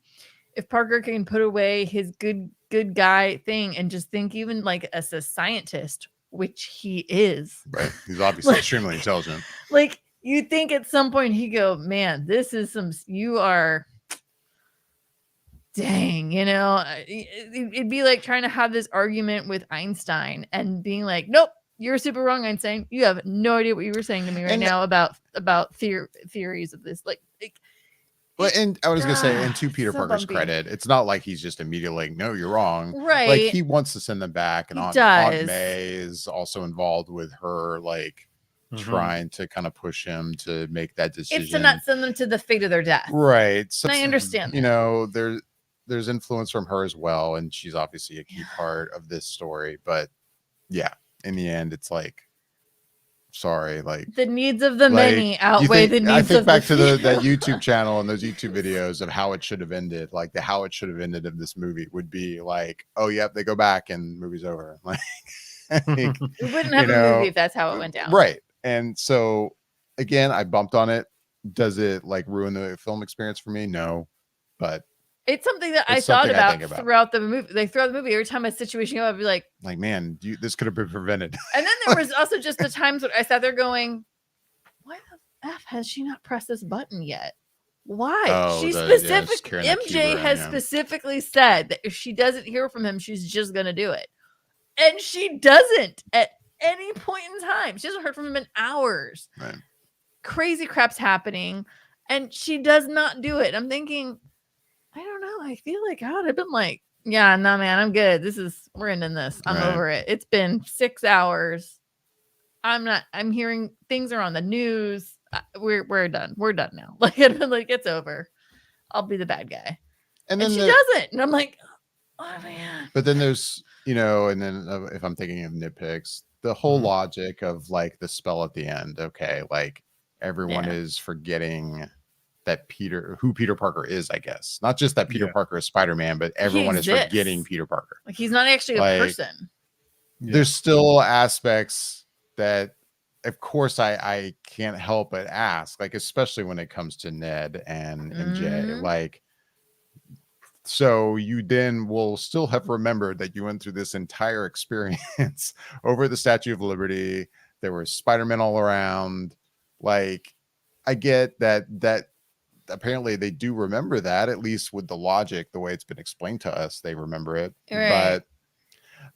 if Parker can put away his good guy thing and just think, even like as a scientist, which he is, right? He's obviously extremely intelligent. Like, you think at some point he go, man, this is you are, dang, you know, it'd be like trying to have this argument with Einstein and being like, nope, you're super wrong, Einstein. You have no idea what you were saying to me right now about theories of this. Like, well, and I was gonna say, and to Peter Parker's credit, it's not like he's just immediately like, no, you're wrong. Right. Like, he wants to send them back, and Aunt May is also involved with her, like trying to kind of push him to make that decision. It's to not send them to the fate of their death. Right. So I understand. You know, there's influence from her as well, and she's obviously a key part of this story. But yeah, in the end, it's like, sorry, like, the needs of the many outweigh the needs of the few. I think back to that YouTube channel and those YouTube videos of how it should have ended. Like, how it should have ended of this movie would be like, oh, yep, they go back and movie's over. Like, we wouldn't have a movie if that's how it went down. Right. And so, again, I bumped on it. Does it like ruin the film experience for me? No, but it's something that I thought about throughout the movie. Like, throughout the movie, every time a situation came up, I'd be like, man, this could have been prevented. And then there was also just the times when I sat there going, why the F has she not pressed this button yet? Why? MJ has specifically said that if she doesn't hear from him, she's just going to do it. And she doesn't at any point in time. She hasn't heard from him in hours. Right. Crazy crap's happening. And she does not do it. I'm thinking, I don't know. I feel like I would have been like, yeah, no, man, I'm good. We're ending this. I'm over it. It's been 6 hours. I'm hearing things are on the news. We're done. We're done now. Like, I've been like, it's over. I'll be the bad guy. And then she doesn't. And I'm like, oh man. But then there's, you know, and then if I'm thinking of nitpicks, the whole logic of like the spell at the end. Okay. Like, everyone is forgetting that who Peter Parker is, I guess. Not just that Peter Parker is Spider-Man, but everyone is forgetting Peter Parker. Like, he's not actually a person. There's still aspects that, of course, I can't help but ask, like, especially when it comes to Ned and MJ. Like, so you then will still have remembered that you went through this entire experience over the Statue of Liberty. There were Spider-Man all around. Like, I get that apparently they do remember that, at least with the logic, the way it's been explained to us, they remember it. Right.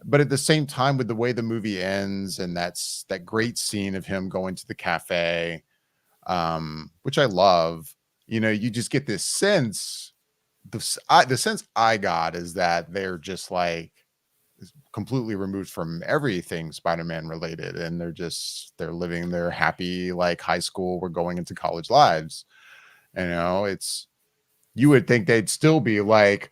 But at the same time, with the way the movie ends, and that's that great scene of him going to the cafe, which I love, you know, you just get this sense, the sense I got is that they're just like completely removed from everything Spider-Man related, and they're living their happy, like, high school, we're going into college lives. You know, you would think they'd still be like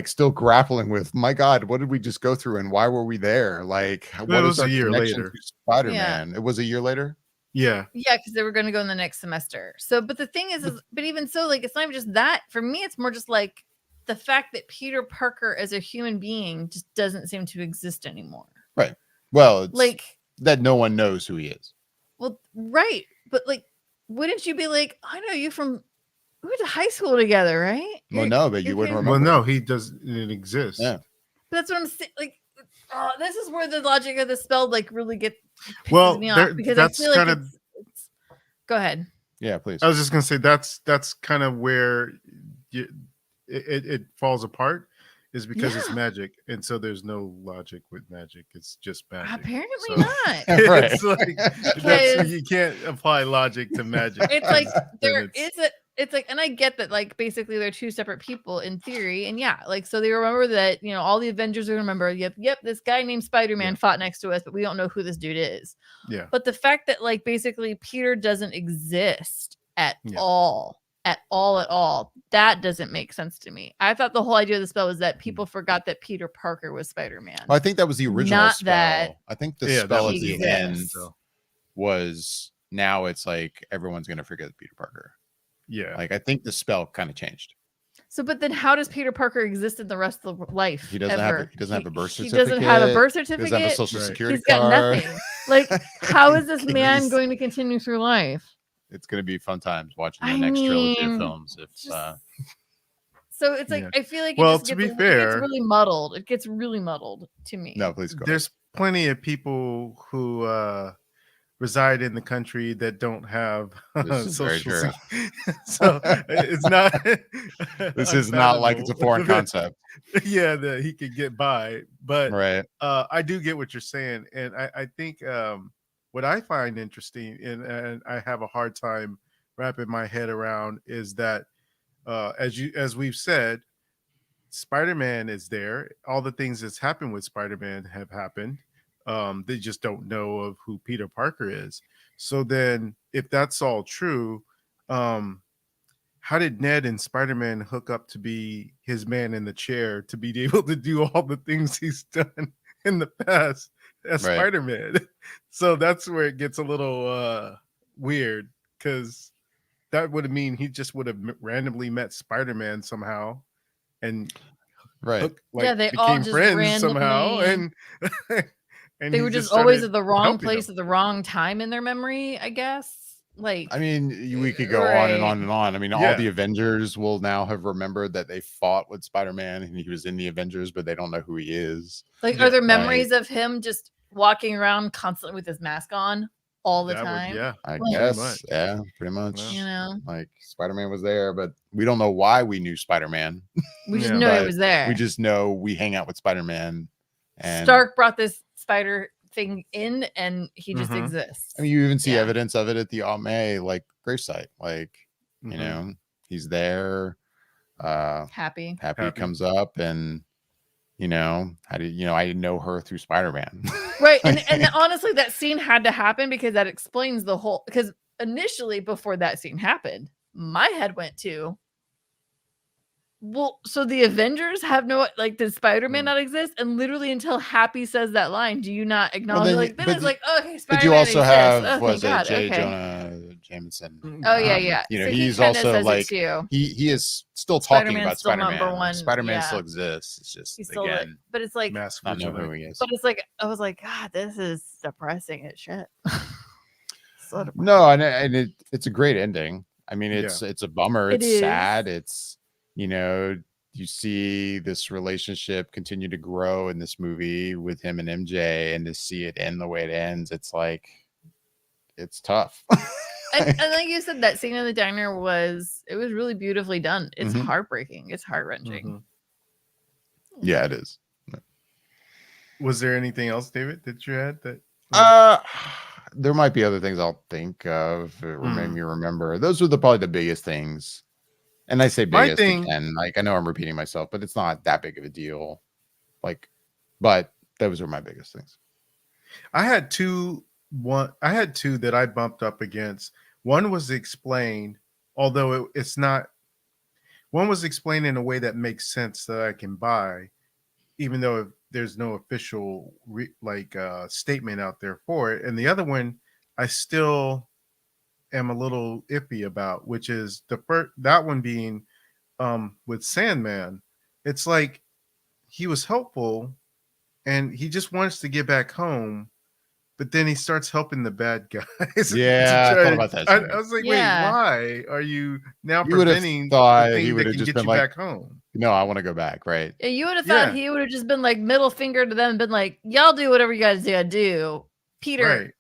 still grappling with, my God, what did we just go through, and why were we there? Like, what is our connection to Spider-Man? It was a year later. Yeah, because they were going to go in the next semester. So, but the thing is, but even so, like, it's not even just that. For me, it's more just like the fact that Peter Parker as a human being just doesn't seem to exist anymore. Right. Well, it's like that no one knows who he is. Well, right. But like, wouldn't you be like, I know you from, we went to high school together, right? Well, no, but you wouldn't remember. Well, no, he doesn't exist. Yeah. But that's what I'm saying. Like, this is where the logic of the spell like really pisses me there- off, because I that's feel like kind of- it's. Go ahead. Yeah, please. I was just gonna say that's kind of where it falls apart, is because it's magic, and so there's no logic with magic. It's just magic. Apparently So- not. Right. It's like Because- you can't apply logic to magic. It's like Then it's like, and I get that, like, basically they're two separate people in theory, and yeah, like, so they remember that, you know, all the Avengers are gonna remember, yep, this guy named Spider-Man fought next to us, but we don't know who this dude is. yeah. But the fact that, like, basically Peter doesn't exist at Yeah. all, that doesn't make sense to me. I thought the whole idea of the spell was that people forgot that Peter Parker was Spider-Man. Well, I think that was the original Not spell. that I think the Yeah, that spell was at the the end exists. was, now it's like everyone's gonna forget Peter Parker. Yeah. Like I think the spell kind of changed. So, but then how does Peter Parker exist in the rest of the life? He doesn't ever? have. He doesn't have a birth He certificate. doesn't have a birth He doesn't have a certificate. social Right. security He's got card. nothing. Like, how is this man He's- going to continue through life? It's gonna be fun times watching the I next trilogy of mean, films. If just- So it's like, Yeah. I feel like Well, it just to gets, be it fair- gets really muddled. It gets really muddled to me. no, please go. There's plenty of people who reside in the country that don't have This is very true. so it's not. This is not like it's a foreign concept, Yeah, that he could get by, but right? I do get what you're saying, and I think what I find interesting, and I have a hard time wrapping my head around, is that as we've said, Spider-Man is there. All the things that's happened with Spider-Man have happened. They just don't know of who Peter Parker is. So then, if that's all true, how did Ned and Spider-Man hook up to be his man in the chair to be able to do all the things he's done in the past as Right. Spider-Man? So that's where it gets a little weird, because that would mean he just would have randomly met Spider-Man somehow and Right. Yeah, they all became just friends somehow, randomly- and They he were just always started at the wrong helping place them. at the wrong time in their memory, I guess. Like, I mean, we could go on Right. and on and on. I mean, all Yeah. the Avengers will now have remembered that they fought with Spider-Man and he was in the Avengers, but they don't know who he is. like, Yeah, are there like- memories of him just walking around constantly with his mask on all the That would- time? yeah, I Well, guess. much. Yeah, pretty much. Well. You know, Like Spider-Man was there, but we don't know why we knew Spider-Man. we just Yeah. know he But was there. We just know we hang out with Spider-Man. And Stark brought this spider thing in, and he just Mhm. exists. I mean, you even see Yeah. evidence of it at the Aunt May like gravesite. Like, you Mhm. know, he's there. Happy. Happy comes up, and how do I know her through Spider-Man. Right. And honestly, that scene had to happen because that explains the whole, because initially before that scene happened, my head went to, well, so the Avengers have no, like, does Spider-Man Mm. not exist? And literally until Happy says that line, do you not acknowledge? then- Like, then but it's the- like, okay, Spider-Man But you also exists. have Oh, thank was it God. J. Okay. Jonah Jameson? Oh yeah. You know, So he he's kinda also says it like too. he is still talking Spider-Man's about still Spider-Man. number one, Spider-Man yeah. still exists. It's just He's still like, again but it's like, Mask not know who vigilante. he is. but it's like, I was like, God, this is depressing as shit. So depressing. No, and it's a great ending. I mean, it's a bummer. It It's is. sad. It's you see this relationship continue to grow in this movie with him and MJ, and to see it end the way it ends, it's like it's tough. and like you said, that scene in the diner was really beautifully done. It's Mhm. heartbreaking. It's heart-wrenching. Mhm. Yeah, it is. Was there anything else, David, that you had that? There might be other things I'll think of or make Hmm. me remember. Those are probably the biggest things. And I say My biggest thing- again. Like I know I'm repeating myself, but it's not that big of a deal. But those are my biggest things. I had two that I bumped up against. One was explained, although it's not. One was explained in a way that makes sense that I can buy, even though there's no official statement out there for it. And the other one, I still am a little iffy about, which is that one being with Sandman. It's like he was helpful and he just wants to get back home, but then he starts helping the bad guys. Yeah, I thought about that too. I was like, Yeah. wait, why are you now You would have preventing thought the he thing would that have can just get been you like, back home? no, I want to go back, right? Yeah, you would have thought Yeah. he would have just been like middle finger to them and been like, y'all do whatever you guys gotta do. Peter, Right.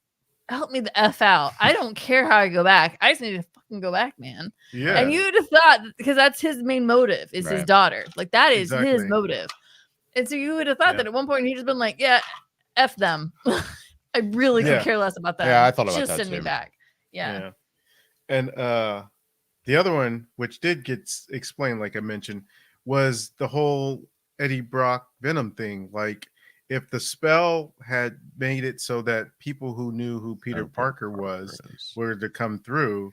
help me the F out. I don't care how I go back. I just need to fucking go back, man. Yeah. And you'd have thought, because that's his main motive, is his Right. daughter. Like, that is his Exactly. motive. And so you would have thought Yeah. that at one point he'd just been like, yeah, F them. I really could Yeah. care less about that. Yeah, I thought about just that send me too. back. Yeah. Yeah. And the other one, which did get explained, like I mentioned, was the whole Eddie Brock Venom thing. Like, if the spell had made it so that people who knew who Peter Parker was were to come through,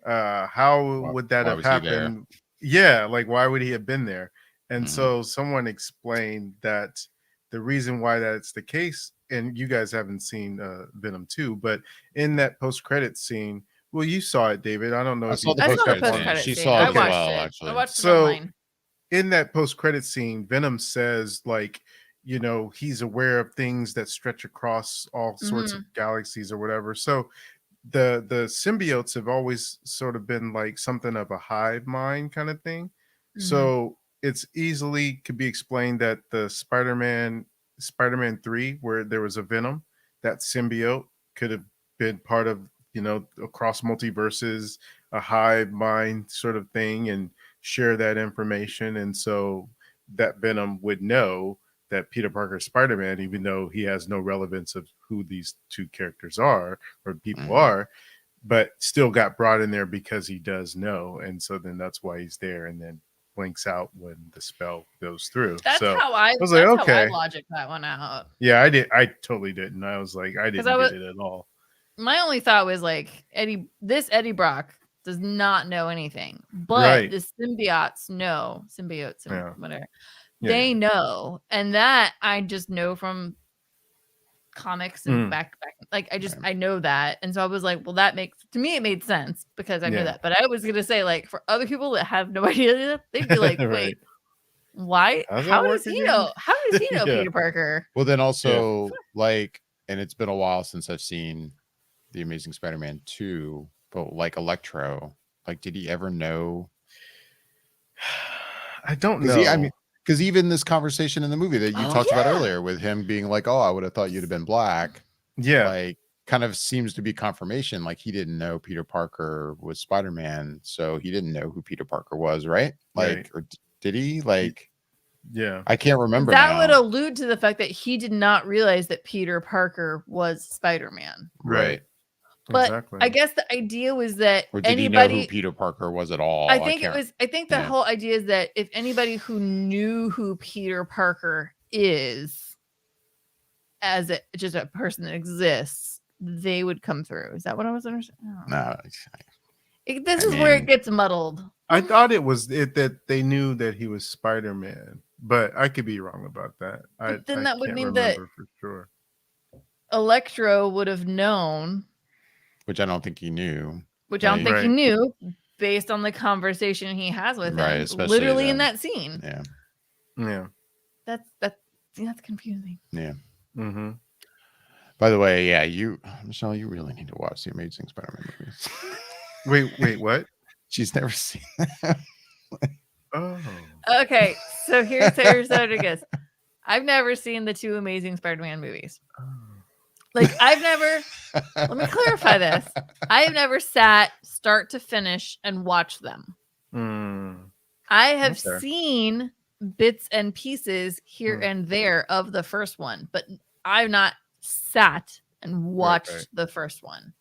how would that why have was he there? happened? Yeah, like why would he have been there? And Mhm. so someone explained that the reason why that's the case, and you guys haven't seen Venom 2, but in that post-credit scene, well, you saw it, David. I don't know I if saw you the I saw the post-credit scene. post-credit She scene. saw it I as watched well, it. actually. I watched it So- online. in that post-credit scene, Venom says, like, you know, he's aware of things that stretch across all sorts of galaxies or whatever. So the symbiotes have always sort of been like something of a hive mind kind of thing. So it's easily could be explained that the Spider-Man 3, where there was a Venom, that symbiote could have been part of, you know, across multiverses, a hive mind sort of thing, and share that information. And so that Venom would know that Peter Parker is Spider-Man, even though he has no relevance of who these two characters are or people are, but still got brought in there because he does know. And so then that's why he's there, and then blinks out when the spell goes through. That's so how I was like, that's how okay. I logic that one out. Yeah, I totally didn't. I was like, I didn't get it at all. My only thought was like Eddie Brock does not know anything, but Right. the symbiotes know, Yeah. whatever. Yeah, They know, and that I just know from comics and back. Like I know that, and so I was like, well, that makes to me it made sense because I knew that. But I was gonna say, like, for other people that have no idea, they'd be like, Right. wait, why? How's that How work does he again? know? How does he know Yeah. Peter Parker? Well, then also, like, and it's been a while since I've seen The Amazing Spider-Man 2, but like Electro, like, did he ever know? I don't know. Because even this conversation in the movie that you talked about earlier with him being like, oh, I would have thought you'd have been black. Yeah. Like, kind of seems to be confirmation. Like, he didn't know Peter Parker was Spider-Man, so he didn't know who Peter Parker was, right? Like, Right. or did he? Like, yeah. I can't remember That now. would allude to the fact that he did not realize that Peter Parker was Spider-Man. Right. But Exactly. I guess the idea was that Or did anybody he know who Peter Parker was at all? I think the yeah. whole idea is that if anybody who knew who Peter Parker is as just a person that exists, they would come through. Is that what I was understanding? No. This is where it gets muddled. I thought it was that they knew that he was Spider-Man, but I could be wrong about that. But then that would can't mean that remember for sure. Electro would have known, Which I don't think he knew. which I don't think he Right. knew based on the conversation he has with Right, him, especially literally in then. that scene. Yeah. Yeah. That's confusing. Yeah. Mm-hmm. By the way, yeah, Michelle, you really need to watch the Amazing Spider-Man movies. Wait, what? She's never seen that. Oh. Okay, so here's how it goes. I've never seen the 2 Amazing Spider-Man movies. Like, let me clarify this. I have never sat start to finish and watched them. I have Okay. seen bits and pieces here and there of the first one, but I've not sat and watched the first one.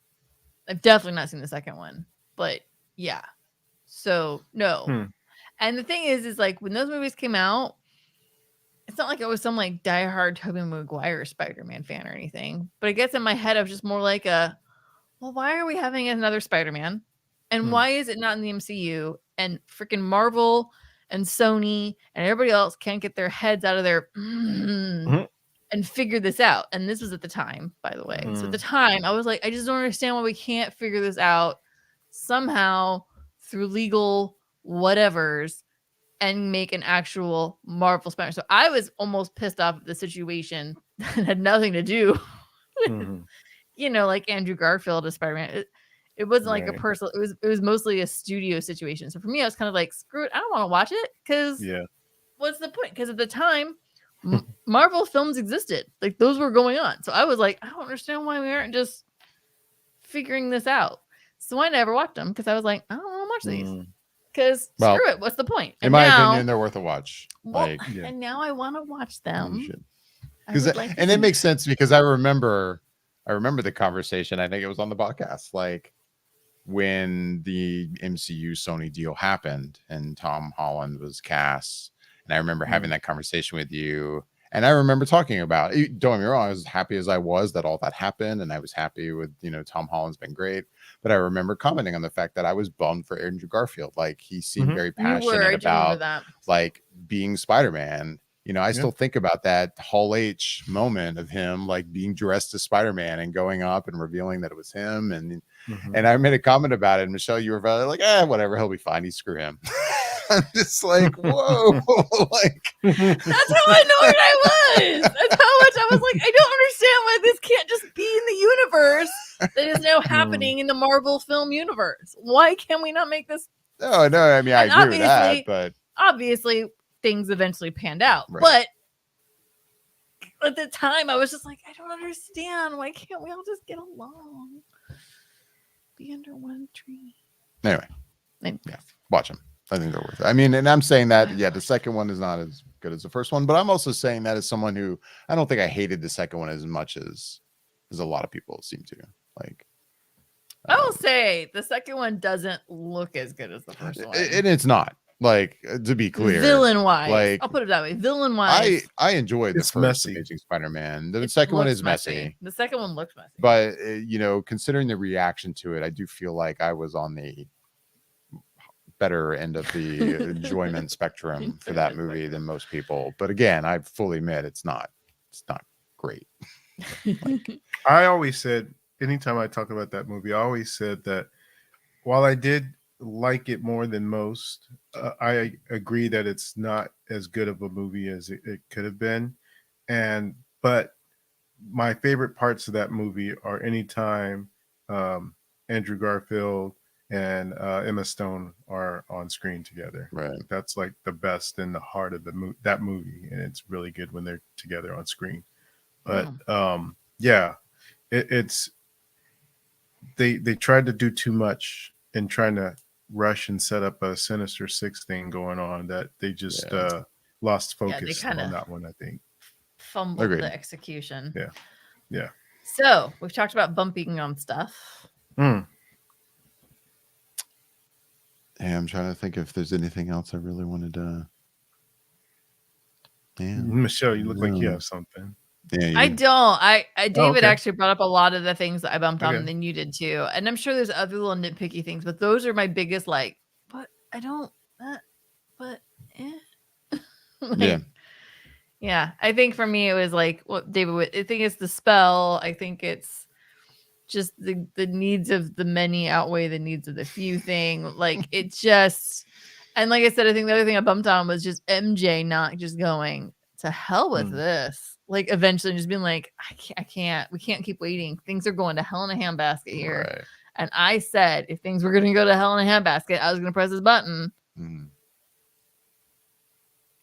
I've definitely not seen the second one, but yeah. So no. And the thing is like when those movies came out, it's not like I was some like diehard Tobey Maguire Spider-Man fan or anything, but I guess in my head I was just more like well, why are we having another Spider-Man? And why is it not in the MCU? And freaking Marvel and Sony and everybody else can't get their heads out of their and figure this out. And this was at the time, by the way. So at the time, I was like, I just don't understand why we can't figure this out somehow through legal whatevers and make an actual Marvel Spider. So I was almost pissed off at the situation that had nothing to do Mhm. you know, like Andrew Garfield as Spider-Man. It wasn't like a Right. personal. It was mostly a studio situation. So for me, I was kind of like, screw it. I don't want to watch it because Yeah. what's the point? Because at the time, Marvel films existed. Like those were going on. So I was like, I don't understand why we aren't just figuring this out. So I never watched them because I was like, I don't want to watch these. Mm. Because Well, screw it. What's the point? In my opinion, they're worth a watch. well, Like, Yeah. and now I want to watch you them. should. I Because would like to and see it makes sense because I remember the conversation. I think it was on the podcast, like when the MCU Sony deal happened and Tom Holland was cast. And I remember having that conversation with you. And I remember talking about, don't get me wrong, I was as happy as I was that all that happened. And I was happy with, Tom Holland's been great. But I remember commenting on the fact that I was bummed for Andrew Garfield. Like he seemed very You were. I passionate do remember about that. like being Spider-Man. I still think about that Hall H moment of him like being dressed as Spider-Man and going up and revealing that it was him. And I made a comment about it. And Michelle, you were probably like, whatever, he'll be fine. You screw him. I'm just like, whoa, like That's how annoyed I was. That's how much I was like, I don't understand why this can't just be in the universe that is now happening in the Marvel film universe. Why can we not make this? no, I mean, I And agree with that, but obviously things eventually panned out. Right. But at the time, I was just like, I don't understand. Why can't we all just get along? Be under one tree. anyway, Maybe. yeah, watch them. I think they're worth it. I mean, and I'm saying that, the second one is not as good as the first one, but I'm also saying that as someone who I don't think I hated the second one as much as a lot of people seem to. Like, I will say the second one doesn't look as good as the first one. and it's not. Like, to be clear, villain wise, like, I'll put it that way. Villain wise, I enjoyed the It's first messy. Amazing Spider-Man. The second one is messy. The second one looks messy. But considering the reaction to it, I do feel like I was on the better end of the enjoyment spectrum for that movie than most people. But again, I fully admit it's not great. I always said, anytime I talk about that movie, I always said that while I did like it more than most, I agree that it's not as good of a movie as it could have been. But my favorite parts of that movie are anytime Andrew Garfield and Emma Stone are on screen together. Right. That's like the best in the heart of that movie, and it's really good when they're together on screen. But it's they tried to do too much in trying to rush and set up a Sinister Six thing going on that they just lost focus on that one, I think. Fumbled Agreed. the execution. Yeah. So we've talked about bumping on stuff. Yeah, I'm trying to think if there's anything else I really wanted to. Yeah, Michelle, you look like you have something. Yeah, I don't. David okay. actually brought up a lot of the things that I bumped on, Okay. and then you did too. And I'm sure there's other little nitpicky things, but those are my biggest. Like, but I don't. Like, yeah. I think for me it was like what David would. I think it's the spell. I think it's just the needs of the many outweigh the needs of the few thing. Like it just. And like I said, I think the other thing I bumped on was just MJ not just going to hell with this. Like eventually just being like, I can't, we can't keep waiting. Things are going to hell in a handbasket here. Right. And I said, if things were going to go to hell in a handbasket, I was going to press this button.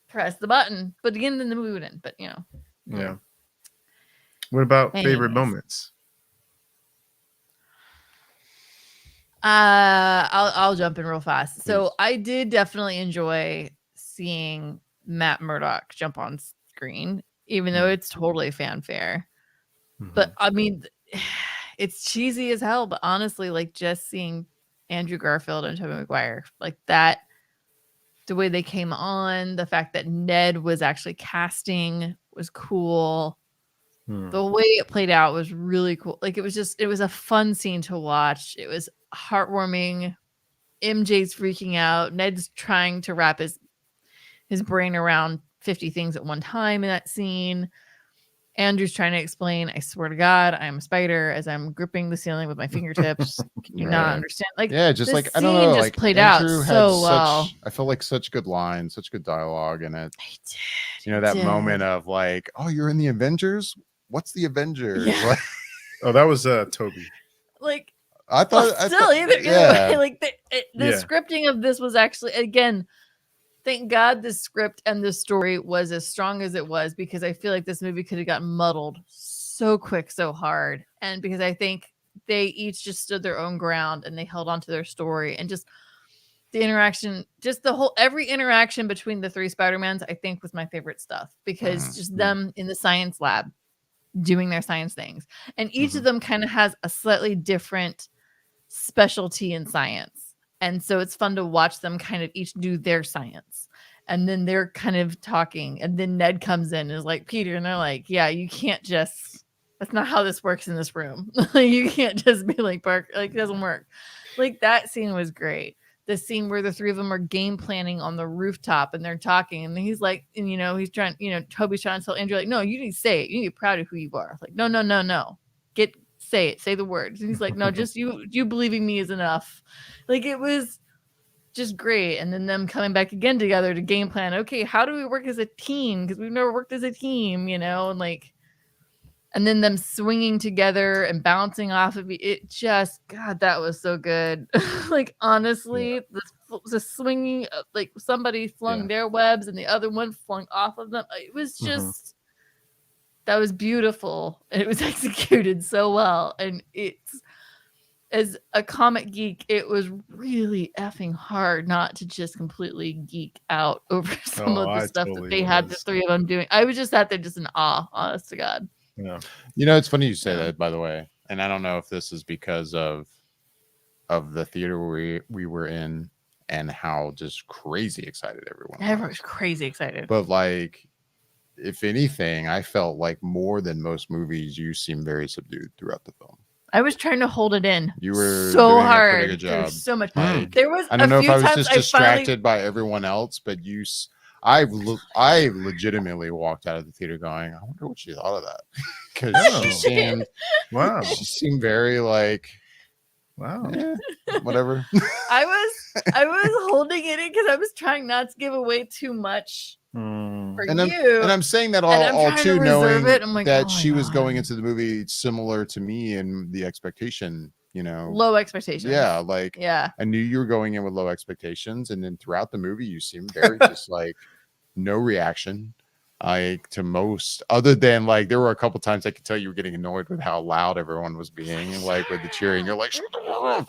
Press the button. But again, then the movie wouldn't. But Yeah. What about favorite moments? I'll jump in real fast. So Please. I did definitely enjoy seeing Matt Murdock jump on screen, even though it's totally fanfare. But I mean, it's cheesy as hell. But honestly, like just seeing Andrew Garfield and Tobey Maguire, like that, the way they came on, the fact that Ned was actually casting was cool. The way it played out was really cool. Like it was a fun scene to watch. It was heartwarming. MJ's freaking out. Ned's trying to wrap his brain around 50 things at one time in that scene. Andrew's trying to explain, I swear to God, I'm a spider as I'm gripping the ceiling with my fingertips. Can you not understand? Like, yeah, just like I don't scene know, just like played Andrew out had so well. I felt like such good lines, such good dialogue in it. I did. That moment of like, oh, you're in the Avengers? What's the Avengers? Yeah. Like, Oh, that was Toby. Like, I well, thought, still, either yeah. way, like the Yeah. scripting of this was actually, again, thank God the script and the story was as strong as it was, because I feel like this movie could have gotten muddled so quick, so hard. And because I think they each just stood their own ground and they held on to their story, and just the interaction, just the whole, every interaction between the three Spider-Mans, I think was my favorite stuff, because just them in the science lab doing their science things. And each of them kind of has a slightly different specialty in science. And so it's fun to watch them kind of each do their science. And then they're kind of talking. And then Ned comes in and is like, Peter, and they're like, yeah, you can't just, that's not how this works in this room. You can't just be like, Park, like, it doesn't work. Like, that scene was great. The scene where the three of them are game planning on the rooftop and they're talking, and he's like, and he's trying, Toby's trying to tell Andrew, like, no, you need to say it. You need to be proud of who you are. Like, no. Say it. Say the words. And he's like, no, just you believing me is enough. Like, it was just great. And then them coming back again together to game plan. Okay, how do we work as a team? Because we've never worked as a team, and like, and then them swinging together and bouncing off of it. Just, God, that was so good. Like, honestly, the swinging, like somebody flung their webs and the other one flung off of them. It was just, that was beautiful. And it was executed so well. And it's, as a comic geek, it was really effing hard not to just completely geek out over some of the stuff that they had the three of them doing. I was just sat there just in awe, honest to God. Yeah. It's funny you say that, by the way. And I don't know if this is because of the theater we were in and how just crazy excited everyone was crazy excited. But like, if anything, I felt like more than most movies, you seem very subdued throughout the film. I was trying to hold it in. You were so doing hard. a pretty good job. There was so much. There was. I don't know if I was just distracted by everyone else, but I legitimately walked out of the theater going, I wonder what she thought of that, because she seemed very like, whatever. I was holding it in because I was trying not to give away too much. And I'm saying that all too knowing like, that she was going into the movie similar to me and the expectation, low expectations. Yeah, like I knew you were going in with low expectations, and then throughout the movie you seemed very just like no reaction, like to most, other than like there were a couple times I could tell you were getting annoyed with how loud everyone was being, and like with the cheering, you're like, shut the fuck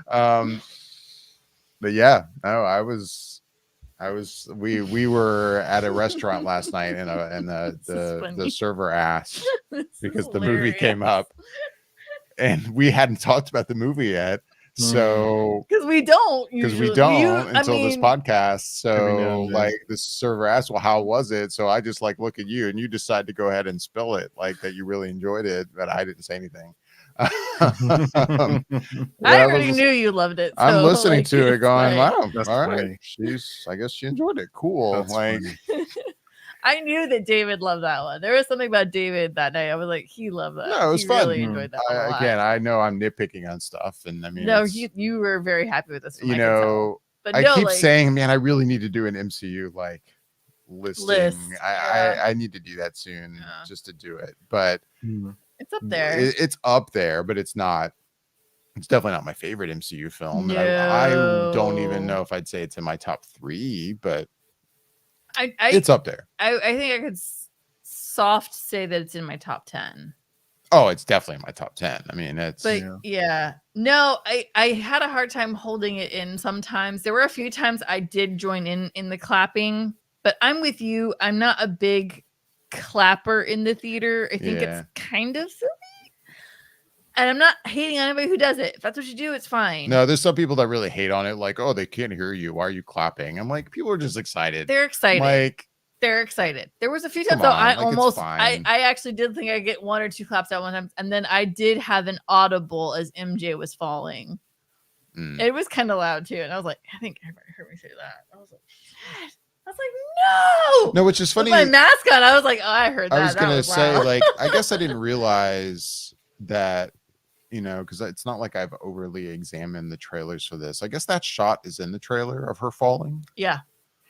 up. But yeah, no, we were at a restaurant last night, and the server asked because the movie came up, and we hadn't talked about the movie yet. So because we don't until this podcast. So like the server asked, well, how was it? So I just like look at you, and you decide to go ahead and spill it, like that you really enjoyed it, but I didn't say anything. I already knew you loved it. So, I'm listening to it going, wow, that's all funny. right. I guess she enjoyed it. Cool. That's like I knew that David loved that one. There was something about David that night. I was like, he loved that. No, it was he fun. Really enjoyed that one a lot. Again, I know I'm nitpicking on stuff, and I mean, no, you were very happy with this one. I keep saying, man, I really need to do an MCU like listing. I need to do that soon just to do it, but it's up there. It's up there, but it's not. It's definitely not my favorite MCU film. No. And I don't even know if I'd say it's in my top 3, but it's up there. I think I could soft say that it's in my top 10. Oh, it's definitely in my top 10. I mean, it's. But no, I had a hard time holding it in. Sometimes there were a few times I did join in the clapping, but I'm with you. I'm not a big clapper in the theater. I think it's kind of silly. And I'm not hating on anybody who does it. If that's what you do, it's fine. No, there's some people that really hate on it. Like, oh, they can't hear you. Why are you clapping? I'm like, people are just excited. They're excited. Like, they're excited. There was a few times though I actually did think I get 1 or 2 claps at one time, and then I did have an audible as MJ was falling. It was kind of loud too, and I was like, I think everybody heard me say that. I was like, shit. I was like, no, which is funny. With my mask on, I was like, oh, I heard that. I was gonna say, like, I guess I didn't realize that, because it's not like I've overly examined the trailers for this. I guess that shot is in the trailer of her falling. Yeah.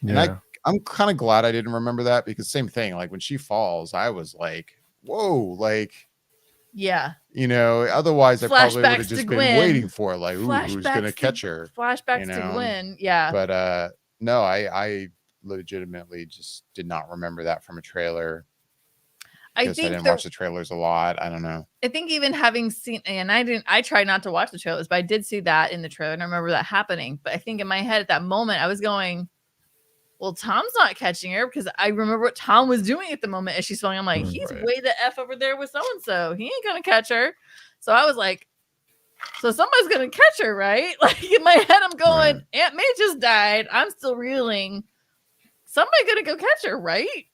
And I'm kind of glad I didn't remember that, because same thing, like when she falls, I was like, whoa, like Yeah. You know, otherwise I probably would have Flashbacks to just been Gwen. waiting for it, like, ooh, who's gonna catch her? Flashbacks you to know? Gwen. Yeah. But no, I legitimately just did not remember that from a trailer. I Guess I think didn't watch the trailers a lot. I don't know. I think even having seen, and I tried not to watch the trailers, but I did see that in the trailer and I remember that happening. But I think in my head at that moment, I was going, well, Tom's not catching her because I remember what Tom was doing at the moment as she's falling. I'm like, he's Right. way the F over there with so-and-so. He ain't going to catch her. So I was like, so somebody's going to catch her, right? Like in my head, I'm going, Right. Aunt May just died. I'm still reeling. Somebody going to go catch her, right?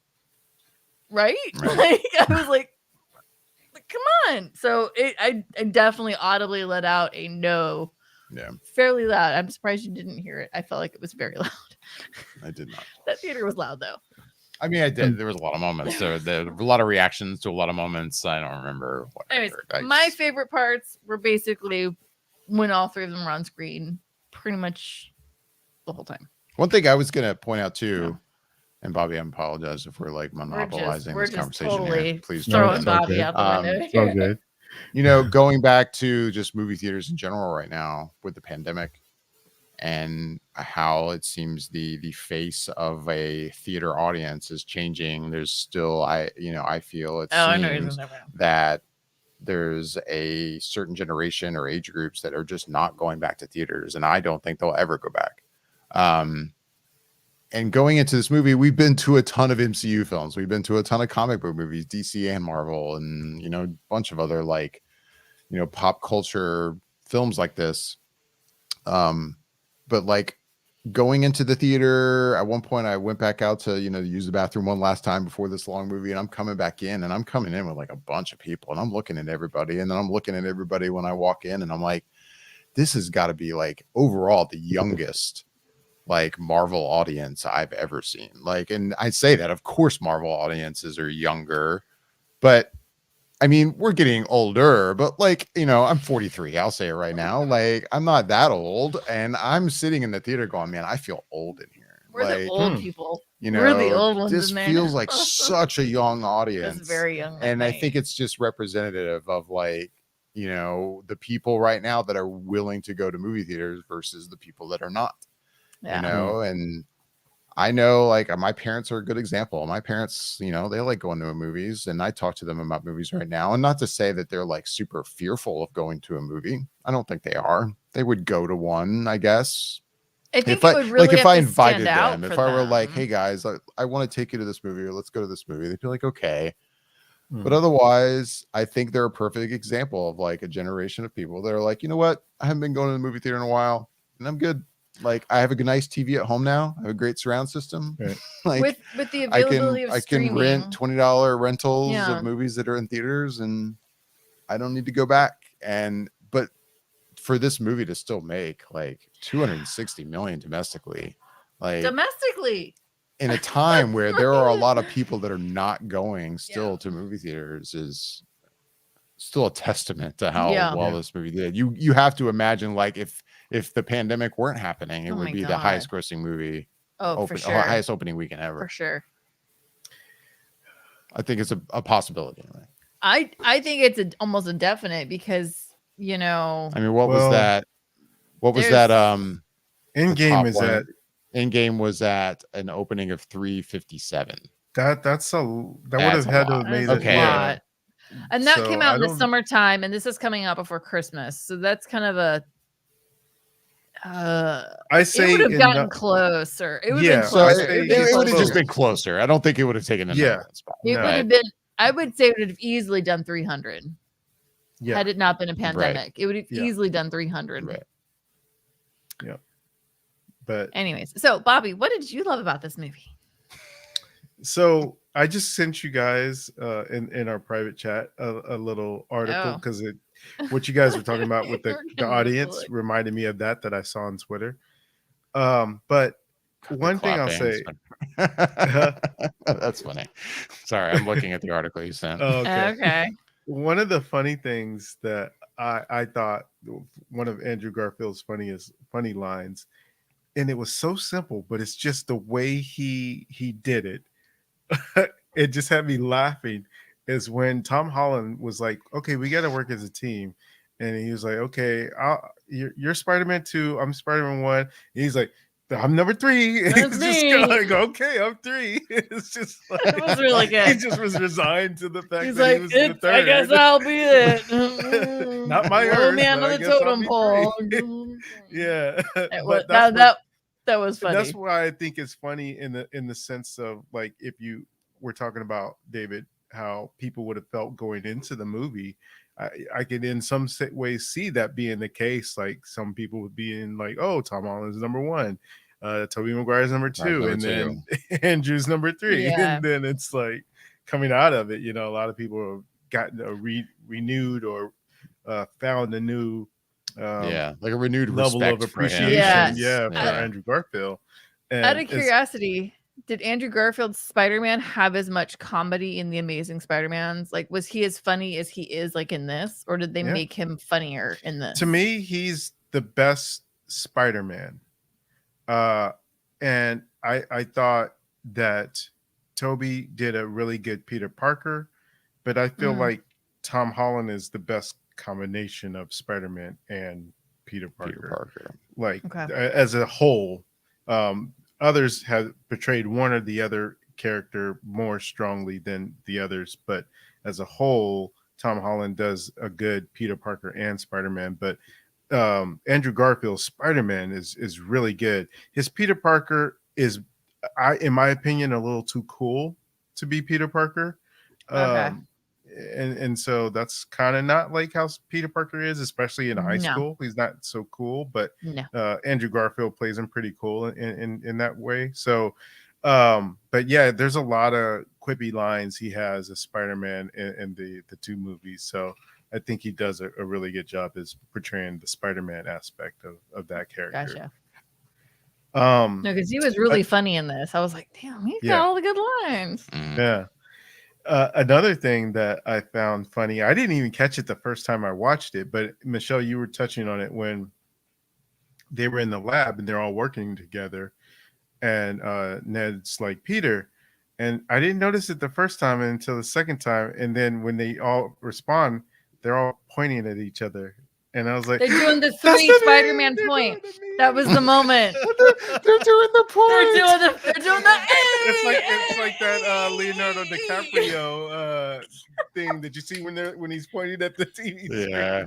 Right? Like I was like, come on. So I definitely audibly let out a no. Yeah. Fairly loud. I'm surprised you didn't hear it. I felt like it was very loud. I did not. That theater was loud though. I mean, I did. There was a lot of moments. There were a lot of reactions to a lot of moments. I don't remember. Anyways, Whatever. my favorite parts were basically when all three of them were on screen pretty much the whole time. One thing I was going to point out too, and Bobby, I apologize if we're like monopolizing we're this just conversation totally here. Please throwing don't. Bobby out the window. It's all good. You know, going back to just movie theaters in general right now with the pandemic and how it seems the face of a theater audience is changing. There's still, I feel it seems that there's a certain generation or age groups that are just not going back to theaters, and I don't think they'll ever go back. And going into this movie, we've been to a ton of MCU films. We've been to a ton of comic book movies, DC and Marvel, and, a bunch of other pop culture films like this. But like going into the theater, at one point I went back out to, use the bathroom one last time before this long movie, and I'm coming back in and I'm coming in with like a bunch of people and I'm looking at everybody, and then I'm looking at everybody when I walk in, and I'm like, this has got to be like overall the youngest like Marvel audience I've ever seen. Like, and I say that, of course, Marvel audiences are younger, but I mean, we're getting older, but like, I'm 43. I'll say it right now. Like, I'm not that old, and I'm sitting in the theater going, man, I feel old in here. We're like, the old people. We're the old ones. This in there feels now. like such a young audience. It's very young. And I think it's just representative of like, the people right now that are willing to go to movie theaters versus the people that are not. And I know like my parents are a good example. My parents, they like going to movies, and I talk to them about movies right now. And not to say that they're like super fearful of going to a movie. I don't think they are. They would go to one, I guess. I think it would really like if have I to invited stand out them, for if I were them. like, hey guys, I want to take you to this movie, or let's go to this movie, they'd be like, okay. But otherwise, I think they're a perfect example of like a generation of people that are like, you know what? I haven't been going to the movie theater in a while, and I'm good. Like, I have a nice TV at home now. I have a great surround system. Right. Like with the availability of streaming, I can rent $20 rentals of movies that are in theaters, and I don't need to go back. But for this movie to still make like 260 million domestically, in a time where there are a lot of people that are not going still to movie theaters, is still a testament to how well this movie did. You have to imagine, like, if the pandemic weren't happening, it would be the highest grossing movie. For sure. Highest opening weekend ever. For sure. I think it's a possibility. Anyway. I think it's almost a definite because, I mean, what was that? What was that? Endgame is at Endgame was at an opening of 357. That would have had to have made it. Okay. And that came out in the summertime, and this is coming out before Christmas. So that's kind of a I say it would have gotten closer. It would have it would have just been closer. I don't think it would have taken another spot. It would have been, I would say it would have easily done 300. Yeah. Had it not been a pandemic. It would have easily done 300. Right. Yeah. But anyways, so Bobby, what did you love about this movie? So I just sent you guys in our private chat a little article because what you guys were talking about with the audience reminded me of that I saw on Twitter. But one thing I'll say, that's funny. Sorry, I'm looking at the article you sent. Okay. One of the funny things that I thought, one of Andrew Garfield's funny lines, and it was so simple, but it's just the way he did it. It just had me laughing. is when Tom Holland was like, "Okay, we got to work as a team," and he was like, "Okay, you're Spider-Man 2, I'm Spider-Man 1." And he's like, "I'm number 3." And That's it's just me. kind of like, "Okay, I'm 3." It's just like It was really he good. just was resigned to the fact He's that he like, was the third. I guess I'll be it. Not my Follow Earth, me but onto I the guess I'll totem be pole. 3. Yeah, It was, but that's that was funny. that's why I think it's funny in the sense of like if you were talking about David, how people would have felt going into the movie. I could in some ways see that being the case. Like some people would be in like, oh, Tom Holland's number 1, Tobey Maguire's number 2, and then Andrew's number 3, Yeah. and then it's like coming out of it. A lot of people have gotten a renewed or found a new like a renewed level respect of for him. appreciation, Yeah. for Andrew Garfield. And out of curiosity, did Andrew Garfield's Spider-Man have as much comedy in the Amazing Spider-Mans? Like, was he as funny as he is like in this, or did they make him funnier in this? To me, he's the best Spider-Man. And I thought that Toby did a really good Peter Parker, but I feel like Tom Holland is the best combination of Spider-Man and Peter Parker. Like as a whole, others have portrayed one or the other character more strongly than the others, but as a whole, Tom Holland does a good Peter Parker and Spider-Man. But Andrew Garfield's Spider-Man is really good. His Peter Parker is, in my opinion, a little too cool to be Peter Parker. And so that's kind of not like how Peter Parker is, especially in high school. He's not so cool, but Andrew Garfield plays him pretty cool in that way. So, but yeah, there's a lot of quippy lines he has as Spider-Man in the 2 movies. So I think he does a really good job as portraying the Spider-Man aspect of that character. Gotcha. No, because he was really funny in this. I was like, damn, he's got all the good lines. Yeah. Another thing that I found funny, I didn't even catch it the first time I watched it, but Michelle, you were touching on it when they were in the lab and they're all working together, and Ned's like, Peter, and I didn't notice it the first time until the second time, and then when they all respond, they're all pointing at each other. And I was like, they're doing the 3 Spider-Man point. That was the moment. They're doing the point. They're doing the it's like that Leonardo DiCaprio thing that you see when he's pointing at the TV screen. Yeah.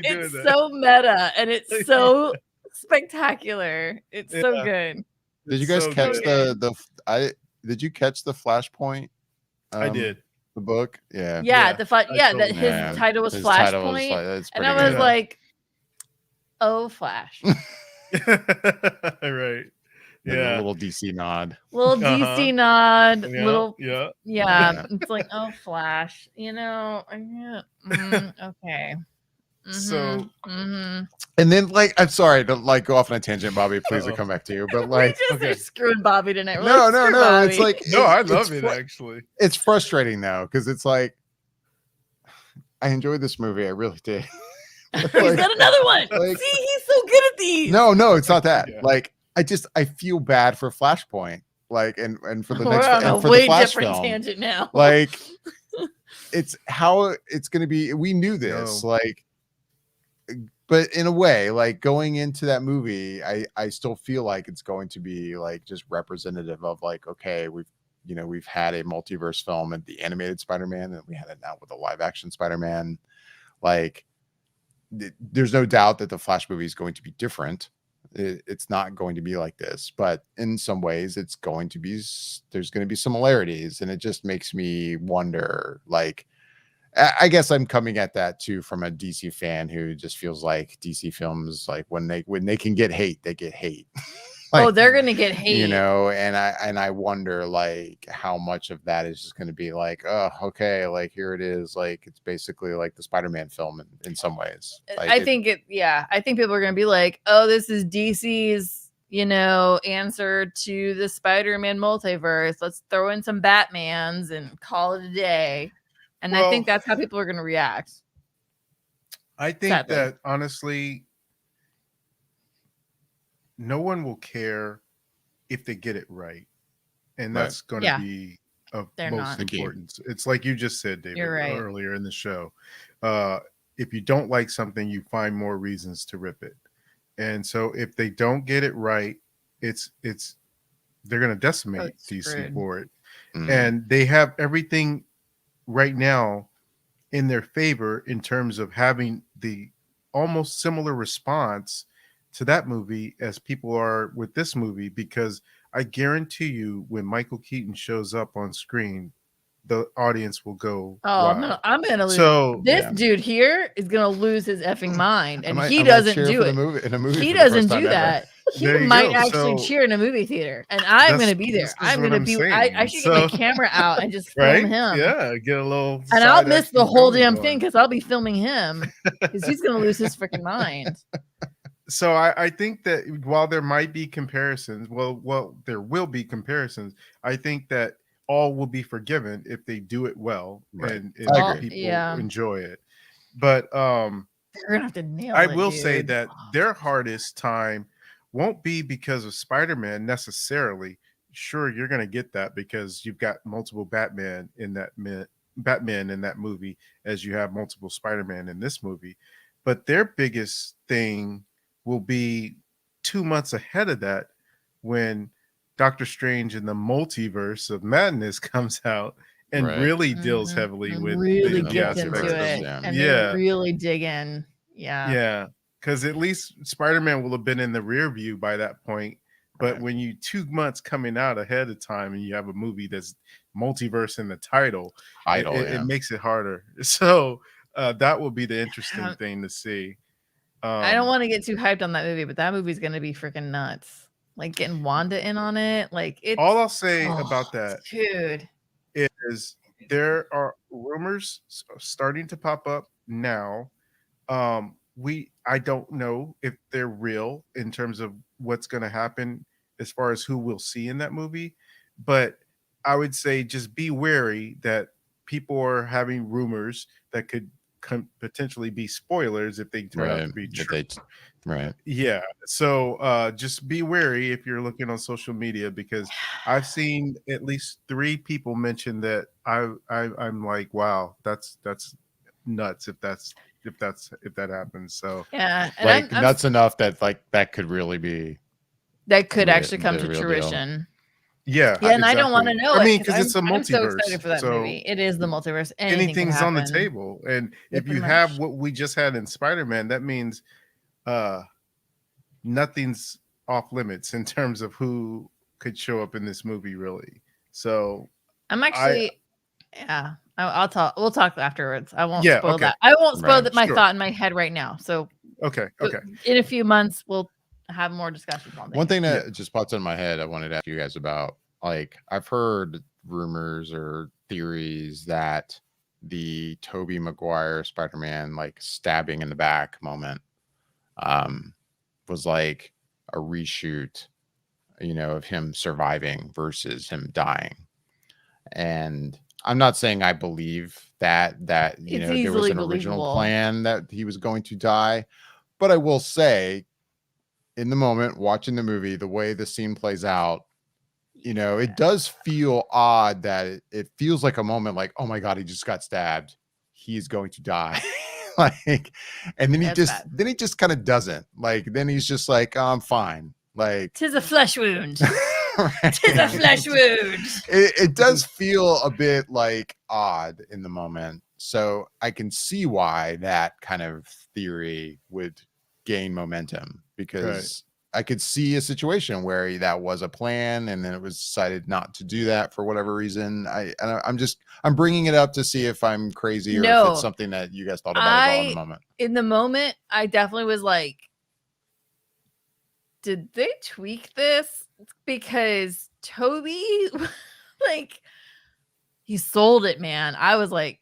It's so meta and it's so spectacular. It's so good. Did you guys catch did you catch the Flashpoint? I did. The book, his title was Flashpoint, and I was like, "Oh, Flash!" Right? Yeah, a little DC nod. DC nod. Yeah. It's like, "Oh, Flash," okay. So, and then I'm sorry to go off on a tangent, Bobby. Please, I'll come back to you. But we're screwing Bobby tonight. No. Bobby. It's like I love it actually. It's frustrating though because it's like I enjoyed this movie. I really did. He's got another one. See, he's so good at these. No, it's not that. I feel bad for Flashpoint. And for the next and for the Flash different film. Tangent now. It's how it's going to be. We knew this. But in a way, going into that movie, I still feel like it's going to be just representative of okay, we've had a multiverse film and the animated Spider-Man, and we had it now with a live action Spider-Man. There's no doubt that the Flash movie is going to be different. It's not going to be like this, but in some ways there's going to be similarities, and it just makes me wonder, I guess I'm coming at that too from a DC fan who just feels like DC films, when they can get hate, they get hate. They're gonna get hate, and I wonder how much of that is just going to be oh, okay, here it is, it's basically the Spider-Man film in some ways. I think people are gonna be like, oh, this is DC's answer to the Spider-Man multiverse. Let's throw in some Batmans and call it a day. And I think that's how people are going to react. I think that honestly, no one will care if they get it right. And that's going to be of They're most not. importance. It's like you just said, David, You're right. earlier in the show. If you don't like something, you find more reasons to rip it. And so if they don't get it right, it's they're going to decimate it's DC screwed. for it. Mm. And they have everything right now in their favor in terms of having the almost similar response to that movie as people are with this movie, because I guarantee you when Michael Keaton shows up on screen, the audience will go wild. I'm gonna lose. So This yeah. dude here is gonna lose his effing mind, and he I might doesn't cheer do for it. the movie in a movie. He for the doesn't first time do ever. that. He There you might go. actually So cheer in a movie theater, and I'm gonna be there. this is I'm what gonna I'm be. saying. I should get my So- camera out and just film right? him. Yeah, get a little. And I'll side miss the action whole film damn going. thing because I'll be filming him because he's gonna lose his freaking mind. So I think that while there might be comparisons, well, there will be comparisons. I think that all will be forgiven if they do it well, Right. and I agree. people Yeah. enjoy it. But They're gonna have to nail I it. will say dude. that their hardest time won't be because of Spider-Man necessarily. Sure, you're going to get that because you've got multiple Batman in that movie, as you have multiple Spider-Man in this movie. But their biggest thing will be 2 months ahead of that when Doctor Strange in the Multiverse of Madness comes out and Right. really deals Mhm. heavily And with really the gets aspects into of it, yeah. and Yeah. they really dig in. Yeah. Yeah, because at least Spider-Man will have been in the rear view by that point. But Right. when you 2 months coming out ahead of time and you have a movie that's multiverse in the title, it makes it harder. So that will be the interesting thing to see. I don't want to get too hyped on that movie, but that movie's gonna be freaking nuts. Like getting Wanda in on it, like it's All I'll say about that dude. is there are rumors starting to pop up now. I don't know if they're real in terms of what's going to happen as far as who we'll see in that movie, but I would say just be wary that people are having rumors that could potentially be spoilers if they turn out to be true. Right. Yeah. So just be wary if you're looking on social media, because I've seen at least 3 people mention that I'm like, wow, that's nuts if that happens. So Yeah, and Like I'm nuts enough that like that could really be that could the- actually come the to real deal. fruition. yeah, Yeah, and I don't want to exactly. know. I mean, because because it's a I'm so multiverse, excited for that so movie. It is the multiverse. Anything can anything's on the happen. table. And Yeah, if you pretty have much. what we just had in Spider-Man, that means nothing's off limits in terms of who could show up in this movie, really. So I'm actually, yeah. I'll talk. We'll talk afterwards. I won't Yeah, spoil okay. that. I won't spoil Right, my sure. thought in my head right now. So okay. in a few months, we'll have more discussions on this. One thing that just popped in my head I wanted to ask you guys about, like I've heard rumors or theories that the Tobey Maguire Spider-Man like stabbing in the back moment was like a reshoot, of him surviving versus him dying. And I'm not saying I believe that there was easily an original believable. plan that he was going to die, but I will say in the moment watching the movie, the way the scene plays out, it does feel odd that it feels like a moment like, oh my God, he just got stabbed. He's going to die. Like, and then he just kind of doesn't, like, then he's just like, oh, I'm fine. Like, 'Tis a flesh wound. right? 'Tis a flesh wound. It does feel a bit like odd in the moment. So I can see why that kind of theory would gain momentum, because I could see a situation where that was a plan and then it was decided not to do that for whatever reason. I'm bringing it up to see if I'm crazy or if it's something that you guys thought about at all in the moment. In the moment, I definitely was like, did they tweak this? Because Toby, like, he sold it, man. I was like,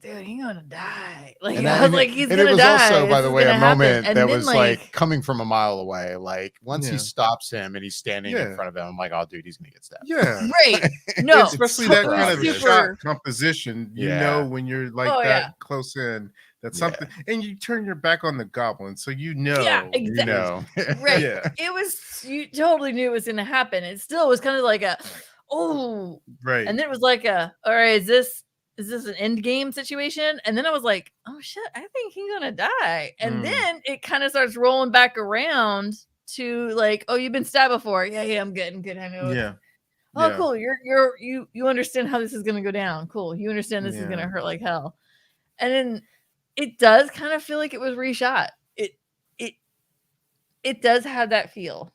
dude, he's gonna die. Like, And I was like, he's and gonna it was die. also, by This the is way, a gonna happen. moment And that then, was like coming from a mile away. Like once he stops him and he's standing in front of him, I'm like, oh, dude, he's gonna get stabbed. Yeah, right. No, especially that kind of obvious. shot composition. Yeah. When you're like close in, that's something, and you turn your back on the goblin, so Yeah, exactly. Right. Yeah. It was, you totally knew it was gonna happen. It still was kind of like a, oh, Right. and then it was like all right, is this an end game situation? And then I was like, oh shit, I think he's gonna die. And then it kind of starts rolling back around to like, oh, you've been stabbed before. Yeah, I'm good. I know. Yeah. Oh, Yeah. cool. You understand how this is gonna go down. Cool. You understand this is gonna hurt like hell. And then it does kind of feel like it was reshot. It does have that feel.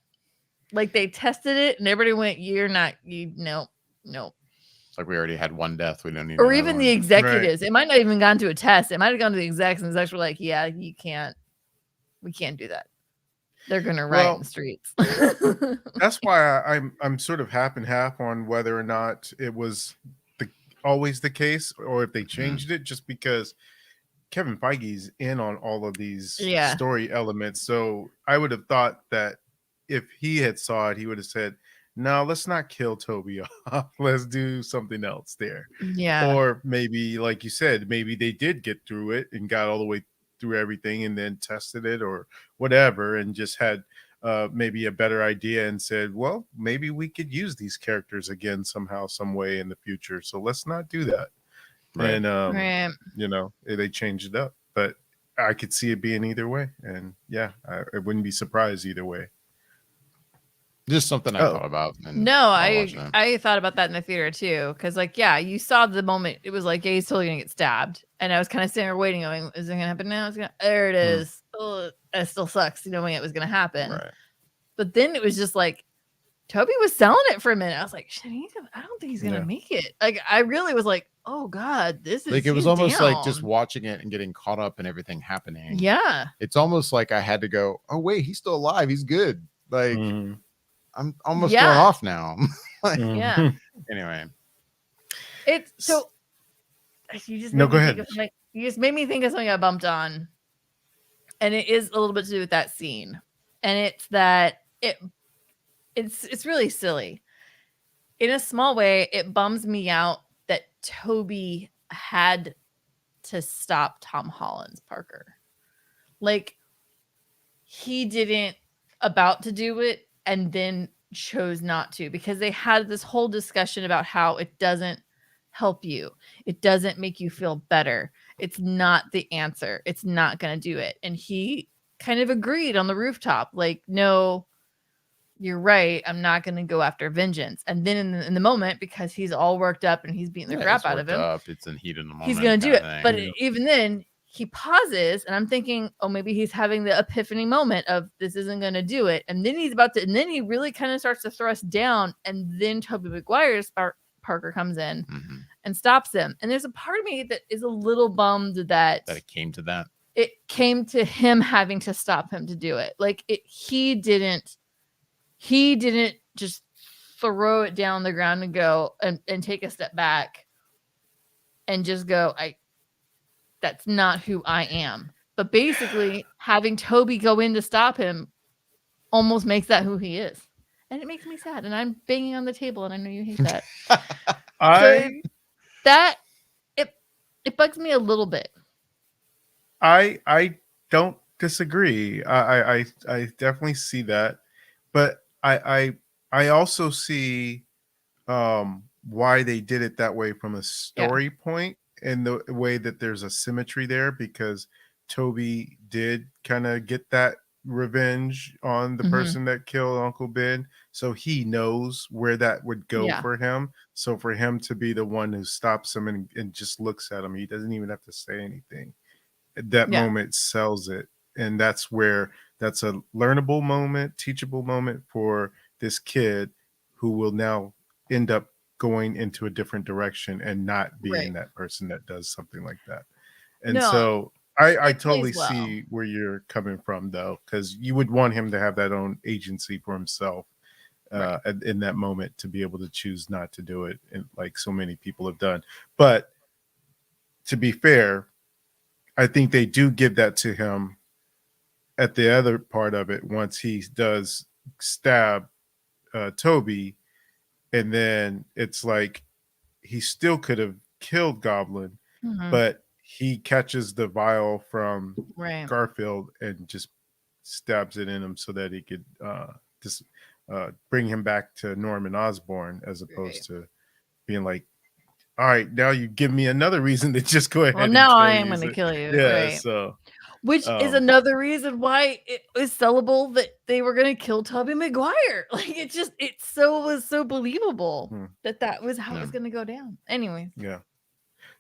Like they tested it and everybody went, nope. It's like we already had one death. We don't need. Or even one. the executives. It might not even gone to a test. It might have gone to the execs, and the execs were like, "Yeah, we can't do that. They're gonna riot in the streets." That's why I'm sort of half and half on whether or not it was always the case, or if they changed it, just because Kevin Feige's in on all of these story elements. So I would have thought that if he had saw it, he would have said, no, let's not kill Toby off. Let's do something else there. Yeah. Or maybe, like you said, maybe they did get through it and got all the way through everything and then tested it or whatever and just had maybe a better idea and said, well, maybe we could use these characters again somehow, some way in the future. So let's not do that. Right. And, they changed it up. But I could see it being either way. And yeah, I wouldn't be surprised either way. Just something I thought about. No, I thought about that in the theater too. Cause like, yeah, you saw the moment. It was like, yeah, he's totally gonna get stabbed. And I was kind of sitting there waiting, going, is it gonna happen now? There it is. Oh, it still sucks knowing it was gonna happen. Right. But then it was just like, Toby was selling it for a minute. I was like, shit, I don't think he's gonna make it. Like, I really was like, oh God, this is like, it was almost like just watching it and getting caught up in everything happening. Yeah. It's almost like I had to go, oh wait, he's still alive. He's good. Like, I'm almost thrown off now. Like, yeah. Anyway, it's so. You just go ahead. You just made me think of something I bumped on, and it is a little bit to do with that scene, and it's that it's really silly. In a small way, it bums me out that Toby had to stop Tom Holland's Parker. Like, he didn't about to do it and then chose not to, because they had this whole discussion about how it doesn't help you. It doesn't make you feel better. It's not the answer. It's not going to do it. And he kind of agreed on the rooftop, like, no, you're right. I'm not going to go after vengeance. And then in the moment, because he's all worked up and he's beating the crap out of him, it's in heat in the moment. He's going to do it. But even then, he pauses, and I'm thinking, oh, maybe he's having the epiphany moment of this isn't going to do it. And then he's about to, and then he really kind of starts to thrust down. And then Tobey Maguire's Parker comes in and stops him. And there's a part of me that is a little bummed that it came to that. It came to him having to stop him to do it. Like, he didn't just throw it down the ground and go and take a step back and just go, that's not who I am. But basically, having Toby go in to stop him almost makes that who he is. And it makes me sad. And I'm banging on the table, and I know you hate that. It bugs me a little bit. I don't disagree. I definitely see that. But I also see why they did it that way from a story point. And the way that there's a symmetry there, because Toby did kind of get that revenge on the person that killed Uncle Ben. So he knows where that would go for him. So for him to be the one who stops him and just looks at him, he doesn't even have to say anything. That moment sells it. And that's a learnable moment, teachable moment for this kid who will now end up going into a different direction and not being that person that does something like that. And so I totally see where you're coming from, though, because you would want him to have that own agency for himself in that moment, to be able to choose not to do it, and like so many people have done. But to be fair, I think they do give that to him at the other part of it, once he does stab Toby. And then it's like he still could have killed Goblin, but he catches the vial from Garfield and just stabs it in him so that he could just bring him back to Norman Osborn, as opposed to being like, all right, now you give me another reason to just go ahead Well, and now kill I you. am going to kill you. Yeah, Right. so which is another reason why it was sellable that they were going to kill Tobey Maguire. Like was so believable that was how it was going to go down. Anyway. Yeah.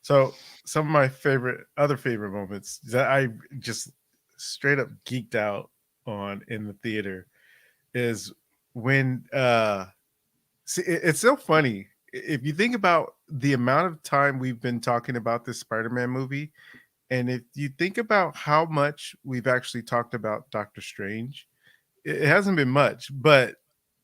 So some of my other favorite moments that I just straight up geeked out on in the theater is when see, it's so funny if you think about the amount of time we've been talking about this Spider-Man movie, and if you think about how much we've actually talked about Doctor Strange, it hasn't been much, but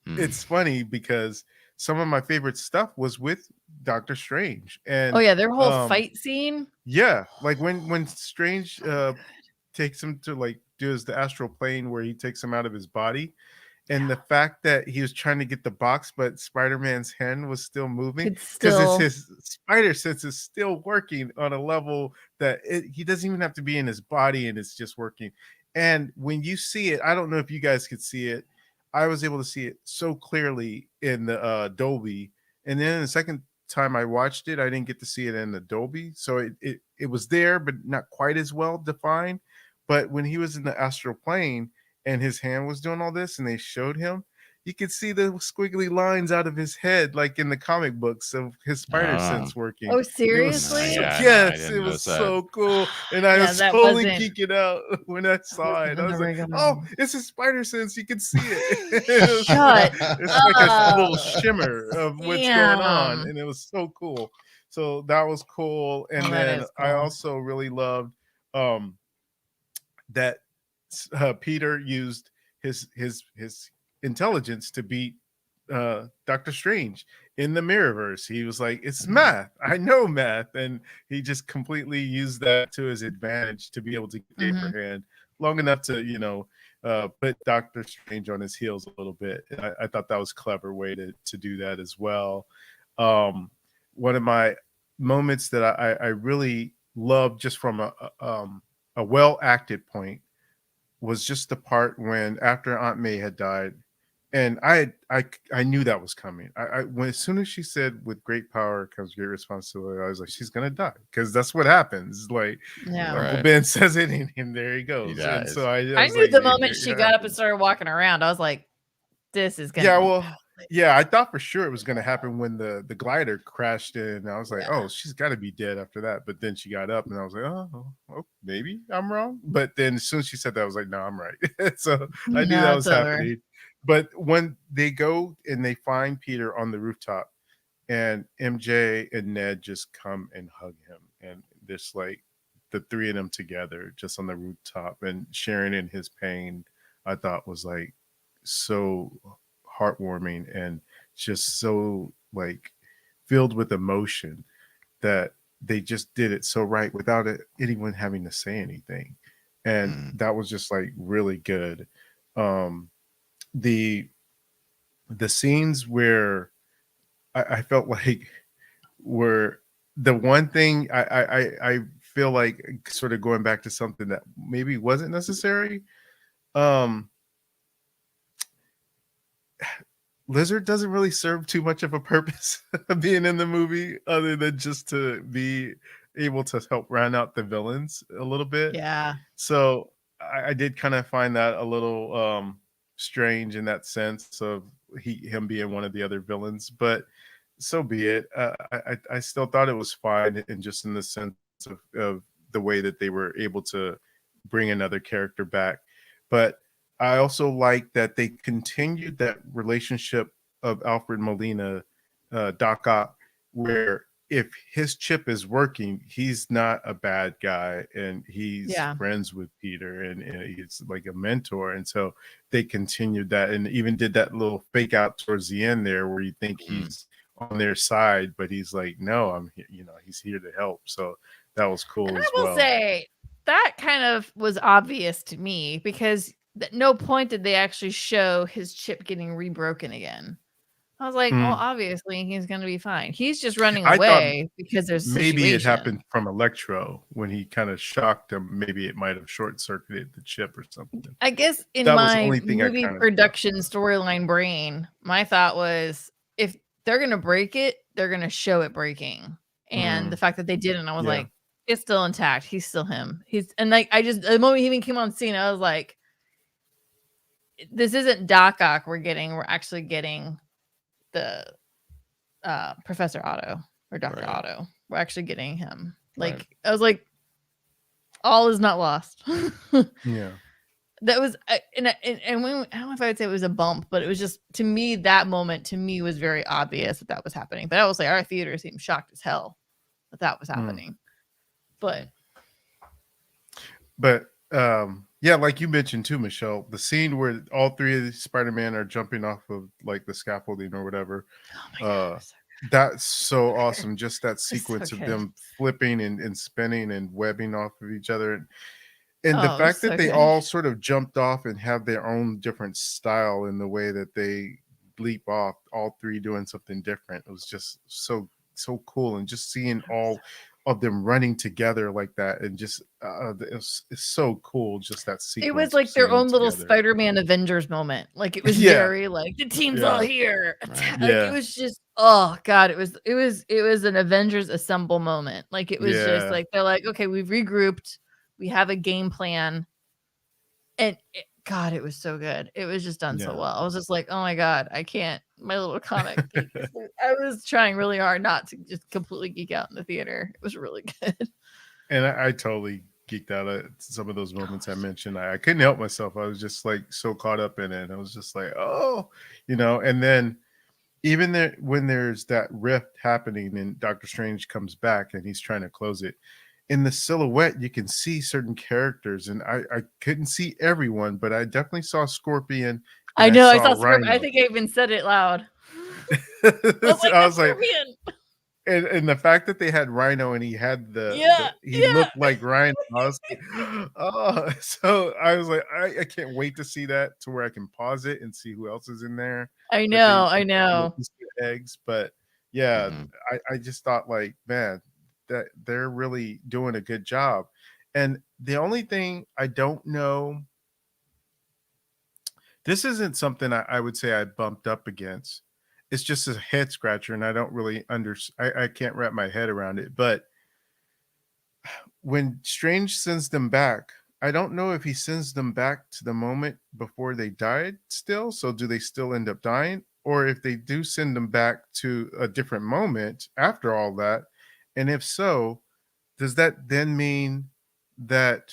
it's funny because some of my favorite stuff was with Doctor Strange. And oh yeah, their whole fight scene. Yeah, like when Strange takes him to like do the astral plane where he takes him out of his body, and the fact that he was trying to get the box, but Spider-Man's hand was still moving because his spider sense is still working on a level that he doesn't even have to be in his body, and it's just working. And when you see it, I don't know if you guys could see it. I was able to see it so clearly in the Dolby, and then the second time I watched it, I didn't get to see it in the Dolby, so it was there, but not quite as well defined. But when he was in the astral plane and his hand was doing all this and they showed him, you could see the squiggly lines out of his head, like in the comic books of his spider sense working. Oh, seriously? Yes, it was so cool. And I was totally geeking out when I saw it. I was like, oh, it's his spider sense. You can see it. It's like a little shimmer of what's going on. And it was so cool. So that was cool. And then cool. I also really loved that Peter used his intelligence to beat Doctor Strange in the Mirrorverse. He was like, it's math. I know math. And he just completely used that to his advantage to be able to get Abraham long enough to, put Doctor Strange on his heels a little bit. And I thought that was a clever way to do that as well. One of my moments that I really loved just from a well-acted point was just the part when after Aunt May had died, and I knew that was coming. When as soon as she said, "With great power comes great responsibility," I was like, "She's gonna die," because that's what happens. Like Uncle Ben says it, and there he goes. And so I knew like, the moment she got up and started walking around, I was like, "This is gonna." Yeah, well, yeah, I thought for sure it was gonna happen when the glider crashed in. I was like, "Oh, she's got to be dead after that." But then she got up, and I was like, "Oh, maybe I'm wrong." But then as soon as she said that, I was like, "No, I'm right." So I knew that was happening. But when they go and they find Peter on the rooftop, and MJ and Ned just come and hug him, and just like the three of them together just on the rooftop and sharing in his pain, I thought was like so heartwarming and just so like filled with emotion that they just did it so right without anyone having to say anything. And that was just like really good. The scenes where I felt like were the one thing I feel like sort of going back to something that maybe wasn't necessary. Lizard doesn't really serve too much of a purpose being in the movie other than just to be able to help round out the villains a little bit. Yeah. So I did kind of find that a little strange in that sense of him being one of the other villains, but so be it. I still thought it was fine, and just in the sense of the way that they were able to bring another character back. But I also like that they continued that relationship of Alfred Molina, Doc Ock, where if his chip is working, he's not a bad guy, and he's friends with Peter, and he's like a mentor. And so they continued that, and even did that little fake out towards the end there, where you think he's on their side, but he's like, no, I'm here, he's here to help. So that was cool. And I will say that kind of was obvious to me, because at no point did they actually show his chip getting rebroken again. I was like, well, Mm. obviously he's going to be fine. He's just running I thought away because there's maybe it situation. happened from Electro when he kind of shocked him. Maybe it might have short circuited the chip or something. I guess in That was the my only thing I movie kinda production storyline brain, my thought was if they're going to break it, they're going to show it breaking. And the fact that they didn't, I was Yeah. like, it's still intact. He's still him. And like, the moment he even came on scene, I was like, this isn't Doc Ock we're actually getting the Professor Otto or Dr. Right. Otto. We're actually getting him. Like, Right. I was like, all is not lost. Yeah. That was and when, I don't know if I would say it was a bump, but it was just, to me, that moment to me was very obvious that was happening. But I will say our theater seemed shocked as hell that was happening. But yeah, like you mentioned too, Michelle, the scene where all three of the Spider-Man are jumping off of like the scaffolding or whatever. oh my God, That's so awesome. Just that sequence so of good. them flipping and spinning and webbing off of each other. And the Oh, fact so that they good. all sort of jumped off and have their own different style in the way that they leap off, all three doing something different. It was just so cool. And just seeing all of them running together like that, and just it's so cool. Just that sequence. It was like their seeing own little together. Spider-Man Avengers moment. Like it was Yeah. very like the team's all Yeah. here. Right. Like Yeah. it was just, oh God, it was an Avengers assemble moment. Like it was just Yeah. like they're like, okay, we've regrouped, we have a game plan, and God, it was so good. It was just done so Yeah. well. I was just like, oh my God, I can't. My little comic. I was trying really hard not to just completely geek out in the theater. It was really good. And I totally geeked out at some of those moments I mentioned. I couldn't help myself. I was just like so caught up in it. I was just like, oh, and then even there, when there's that rift happening and Doctor Strange comes back and he's trying to close it, in the silhouette, you can see certain characters, and I couldn't see everyone, but I definitely saw Scorpion. I know. I saw Rhino. Scorpion. I think I even said it loud. I was like, Scorpion. And the fact that they had Rhino and he had he looked like Rhino. I was like, oh, so I was like, I can't wait to see that, to where I can pause it and see who else is in there. I know. Eggs, but yeah, Mhm. I just thought like, man, that they're really doing a good job. And the only thing I don't know, this isn't something I would say I bumped up against. It's just a head scratcher, and I don't really I can't wrap my head around it. But when Strange sends them back, I don't know if he sends them back to the moment before they died still. So do they still end up dying? Or if they do send them back to a different moment after all that, and if so, does that then mean that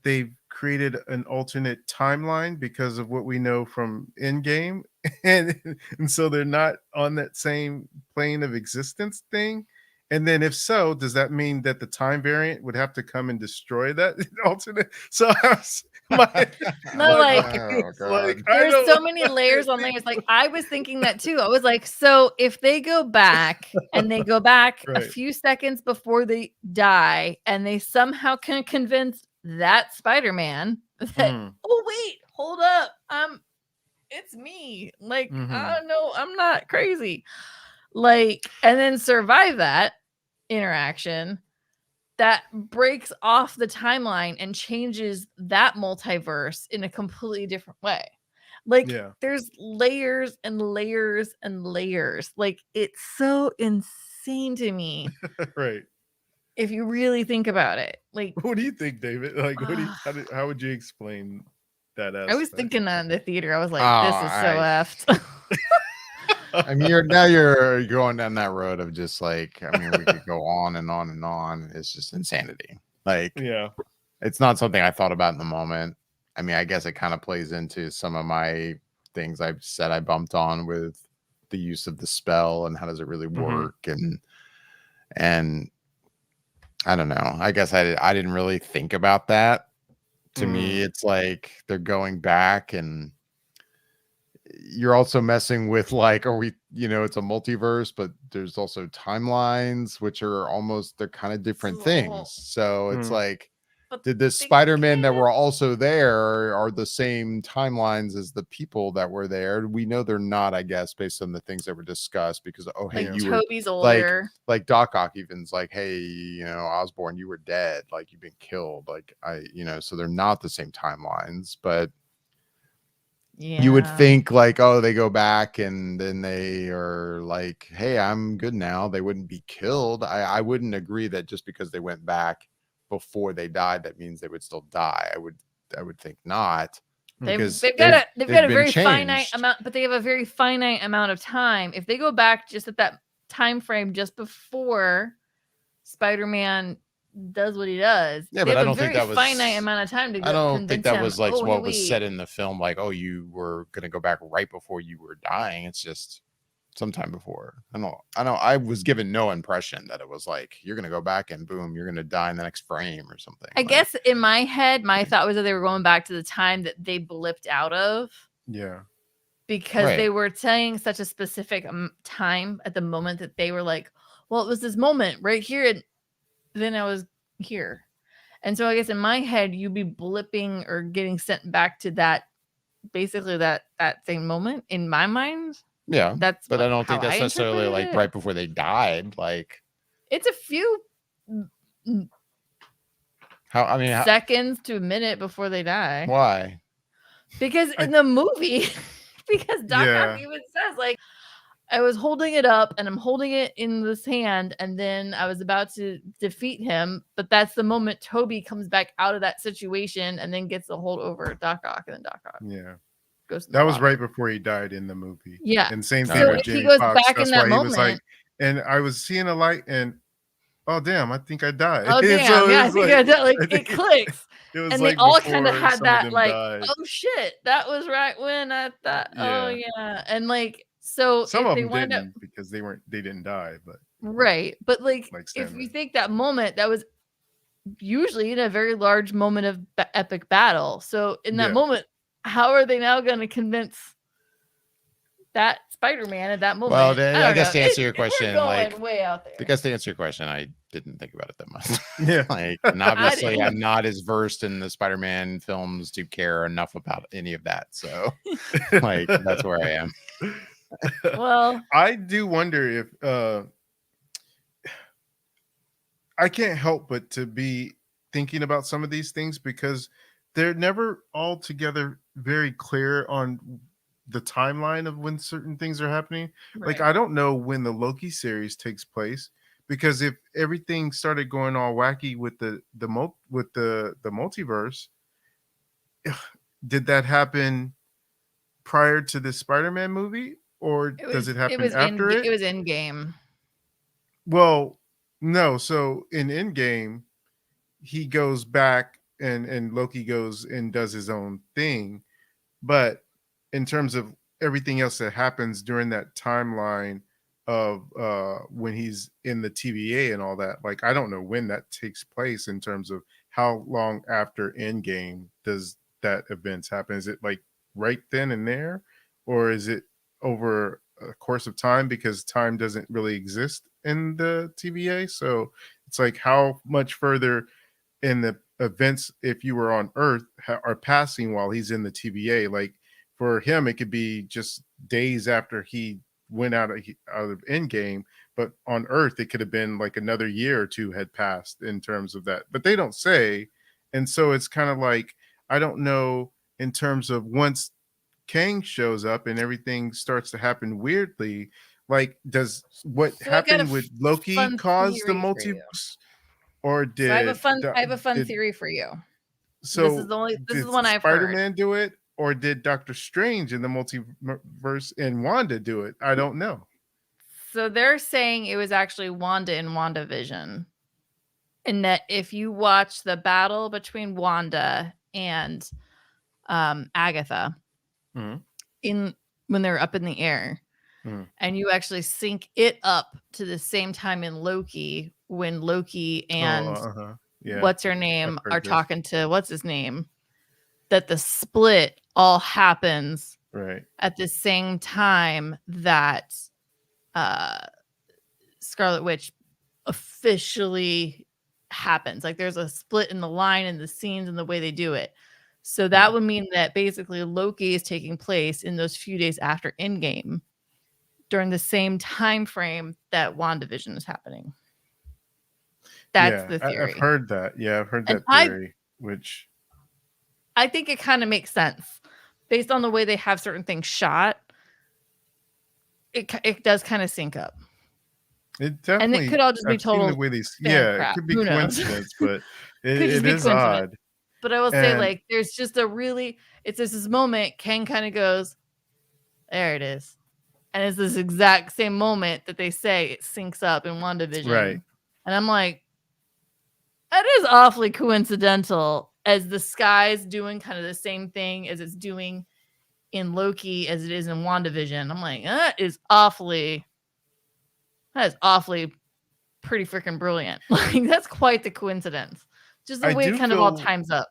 they've created an alternate timeline because of what we know from Endgame, and so they're not on that same plane of existence thing? And then if so, does that mean that the time variant would have to come and destroy that alternate? So there's so many layers on layers. Like I was thinking that too. I was like, so if they go back and they go back a few seconds before they die, and they somehow can convince that Spider-Man that, oh wait, hold up, it's me. Like I don't know, I'm not crazy. Like, and then survive that interaction, that breaks off the timeline and changes that multiverse in a completely different way. Like there's layers and layers and layers. Like it's so insane to me. Right. If you really think about it. Like, what do you think, David? Like, how would you explain that aspect? I was thinking that in the theater. I was like, this is so effed. I mean, you're going down that road of just like, I mean, we could go on and on and on. It's just insanity. Like, yeah, it's not something I thought about in the moment. I mean, I guess it kind of plays into some of my things I've said I bumped on with the use of the spell and how does it really work, and I don't know. I guess I didn't really think about that. To me, it's like they're going back, and you're also messing with like, are we, it's a multiverse, but there's also timelines, which are almost, they're kind of different things. So it's like, but did the Spider-Man that were also there are the same timelines as the people that were there? We know they're not, I guess, based on the things that were discussed, because hey, like you were Toby's older. like Doc Ock even's like, hey, Osborn, you were dead, like you've been killed, like so they're not the same timelines, but you would think like, oh, they go back and then they are like, hey, I'm good now. They wouldn't be killed. I wouldn't agree that just because they went back before they died, that means they would still die. I would think not. They've Because got a very changed. finite amount, but they have a very finite amount of time. If they go back just at that time frame just before Spider-Man does what he does, yeah, they but have I don't a very think that was finite amount of time to go. I don't think that him, was like oh, what hey, was said in the film, like, oh, you were gonna go back right before you were dying. It's just sometime before. I was given no impression that it was like you're gonna go back and boom, you're gonna die in the next frame or something. I guess in my head, my thought was that they were going back to the time that they blipped out of. Yeah. Because Right. they were saying such a specific time at the moment that they were like, well, it was this moment right here, and then I was here. And so I guess in my head, you'd be blipping or getting sent back to that, basically that same moment in my mind. Yeah, That's but I don't think that's necessarily like it. right before they died. Like It's a few seconds to a minute before they die. Why? Because in the movie, because Doc Ock even says, like, I was holding it up and I'm holding it in this hand, and then I was about to defeat him. But that's the moment Toby comes back out of that situation and then gets a hold over Doc Ock, and then Doc Ock goes. That was right before he died in the movie. Yeah. And same thing So with if Jamie he goes Foxx. back That's in that why moment, he was like, and I was seeing a light and oh damn, I think I died. Oh damn, so yeah, I think I died. Like it clicks. It was and like they all kind of had that like, died. oh shit, that was right when I thought, Yeah. oh yeah. And like, so some if of they them wind didn't up, because they didn't die, but right. But like if Stanley. you think that moment, that was usually in a very large moment of epic battle. So in that moment, how are they now going to convince that Spider-Man at that moment? Well, I guess to answer your question, like way out there. Because to answer your question, I didn't think about it that much. Yeah. Like, and obviously I'm not as versed in the Spider-Man films to care enough about any of that. So like that's where I am. Well, I do wonder if I can't help but to be thinking about some of these things because they're never altogether very clear on the timeline of when certain things are happening. right. Like I don't know when the Loki series takes place because if everything started going all wacky with the multiverse, did that happen prior to the Spider-Man movie or does it happen after it? It was Endgame. Well, no. So in Endgame, he goes back and Loki goes and does his own thing. But in terms of everything else that happens during that timeline of when he's in the TVA and all that, like I don't know when that takes place in terms of how long after Endgame does that events happen. Is it like right then and there, or is it over a course of time because time doesn't really exist in the TVA? So it's like how much further in the events if you were on Earth are passing while he's in the TVA. Like for him, it could be just days after he went out of Endgame, but on Earth it could have been like another year or two had passed in terms of that. But they don't say, and so it's kind of like I don't know in terms of once Kang shows up and everything starts to happen weirdly. Like, does what happened with Loki cause the multiverse, or did I have a fun theory for you. So this is the one I've heard. Spider-Man do it, or did Doctor Strange in the multiverse and Wanda do it? I don't know. So they're saying it was actually Wanda in WandaVision, and that if you watch the battle between Wanda and Agatha when they're up in the air, and you actually sync it up to the same time in Loki when Loki and what's her name are talking to what's his name, that the split all happens right at the same time that Scarlet Witch officially happens. Like there's a split in the line and the scenes and the way they do it. So that would mean that basically Loki is taking place in those few days after Endgame during the same time frame that WandaVision is happening. That's the theory. I've heard that. Yeah, I've heard that And theory, which I think it kind of makes sense based on the way they have certain things shot. It does kind of sync up. it definitely. And it could all just be I've seen total the way these. fan Yeah, crap. it could be Who knows? coincidence, but Could it just be is coincidence. odd. But I will say, And- like, there's just there's this moment, Kang kind of goes, there it is. And it's this exact same moment that they say it syncs up in WandaVision. Right. And I'm like, that is awfully coincidental, as the sky's doing kind of the same thing as it's doing in Loki as it is in WandaVision. I'm like, that is awfully pretty freaking brilliant. Like, that's quite the coincidence. Just the I way do it kind of all feel- times up.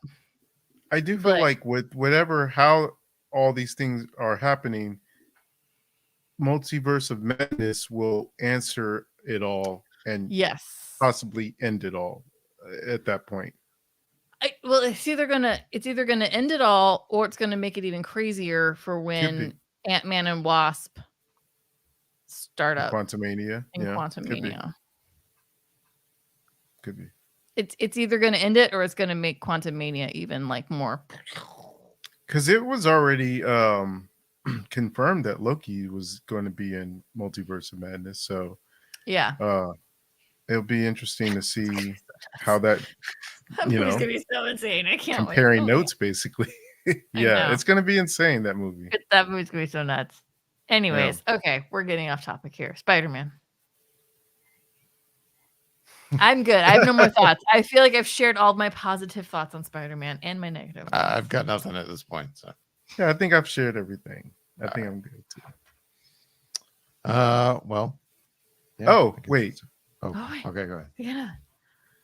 I do feel But- like with how all these things are happening, Multiverse of Madness will answer it all and Yes. possibly end it all at that point. Well, it's either gonna end it all, or it's gonna make it even crazier for when Ant-Man and Wasp start up Quantumania. in Quantumania. Could be. It's either gonna end it, or it's gonna make Quantumania even like more. Because it was already confirmed that Loki was going to be in Multiverse of Madness. So Yeah. it'll be interesting to see how that, That you movie's know, gonna be so insane. I can't comparing wait. notes basically. know. It's going to be insane, that movie. That movie's gonna be so nuts. Anyways, okay, we're getting off topic here. Spider-Man. I'm good. I have no more thoughts. I feel like I've shared all my positive thoughts on Spider-Man and my negative. I've got nothing at this point. So, Yeah, I think I've shared everything. I think I'm good too. well. yeah, Oh, I guess wait. it's- Oh, Oh, wait. okay, go ahead. Yeah.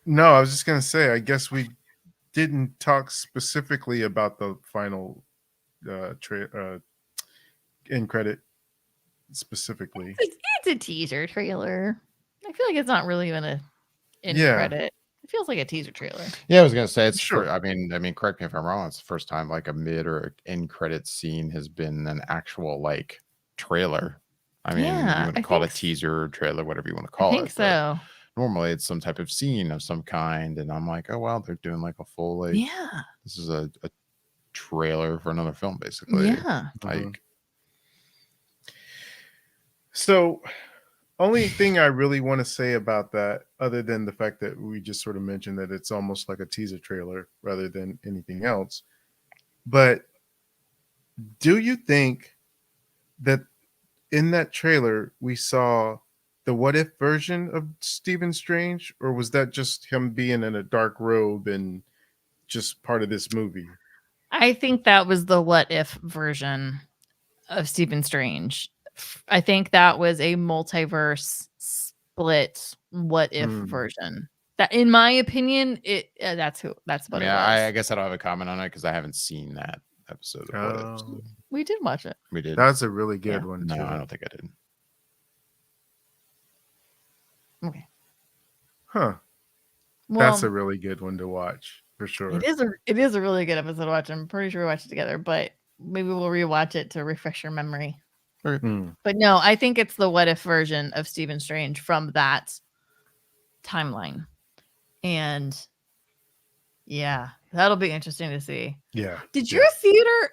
No, I was just going to say, I guess we didn't talk specifically about the final end credit specifically. It's a teaser trailer. I feel like it's not really even a end Yeah. credit. It feels like a teaser trailer. Yeah, I was gonna say it's Sure. I mean, correct me if I'm wrong. It's the first time like a mid or end credit scene has been an actual like trailer. I mean, Yeah, you want to I call it think teaser, trailer, whatever you want to I call think it. but so. normally it's some type of scene of some kind, and I'm like, oh well, they're doing like a full like Yeah. this is a trailer for another film, basically. Yeah. Like, Mhm. So, only thing I really want to say about that, other than the fact that we just sort of mentioned that it's almost like a teaser trailer rather than anything else, but do you think that in that trailer we saw the what if version of Stephen Strange, or was that just him being in a dark robe and just part of this movie? I think that was the what if version of Stephen Strange. I think that was a multiverse split what if version. That, in my opinion, that's what I it mean, was. I guess I don't have a comment on it because I haven't seen that episode of What If. Oh, We did watch it. We did. that's a really good Yeah. one. No, too. I don't think I did. Okay. Huh. Well, That's a really good one to watch for sure. it is a really good episode to watch. I'm pretty sure we watched it together, but maybe we'll rewatch it to refresh your memory. Mm. But no, I think it's the what if version of Stephen Strange from that timeline. And yeah, that'll be interesting to see. Yeah. Did yeah. your theater?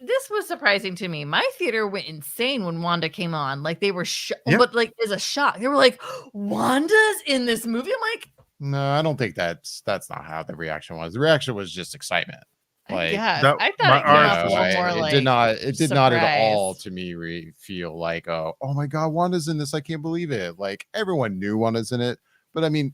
This was surprising to me. My theater went insane when Wanda came on. Like they were, Yeah. but like as a shock, they were like, "Wanda's in this movie." I'm like, No, I don't think that's not how the reaction was. The reaction was just excitement. Like, yeah, that- I my thought it came off a ours- little more it like did not. It did not at all surprise. to me feel like, oh my god, Wanda's in this. I can't believe it. Like everyone knew Wanda's in it, but I mean,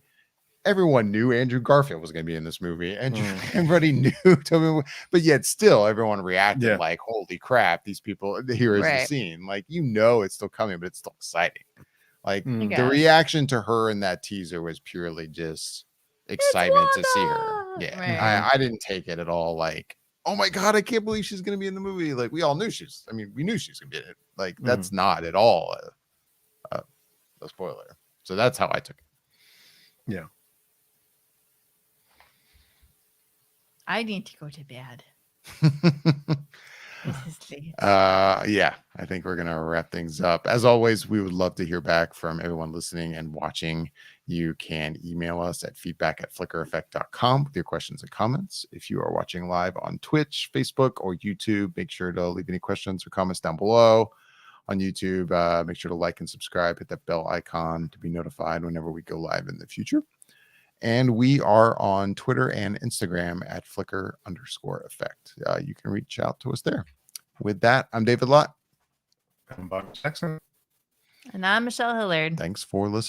everyone knew Andrew Garfield was going to be in this movie. And everybody knew Toby, but yet still everyone reacted Yeah. like, holy crap, these people, here is the Right. scene. Like, you know, it's still coming, but it's still exciting. Like Mm. I the guess. reaction to her in that teaser was purely just excitement to see her. Wanda! Yeah. Right. I didn't take it at all like, oh my God, I can't believe she's going to be in the movie. Like we all knew we knew she was going to be in it. Like that's not at all a spoiler. So that's how I took it. Yeah. I need to go to bed. This is late. Yeah, I think we're gonna wrap things up. As always, we would love to hear back from everyone listening and watching. You can email us at feedback@flickereffect.com with your questions and comments. If you are watching live on Twitch, Facebook, or YouTube, make sure to leave any questions or comments down below. On YouTube, make sure to like and subscribe, hit that bell icon to be notified whenever we go live in the future. And we are on Twitter and Instagram at Flicker_effect. You can reach out to us there. With that, I'm David Lott. I'm Bob Jackson. And I'm Michelle Hillard. Thanks for listening.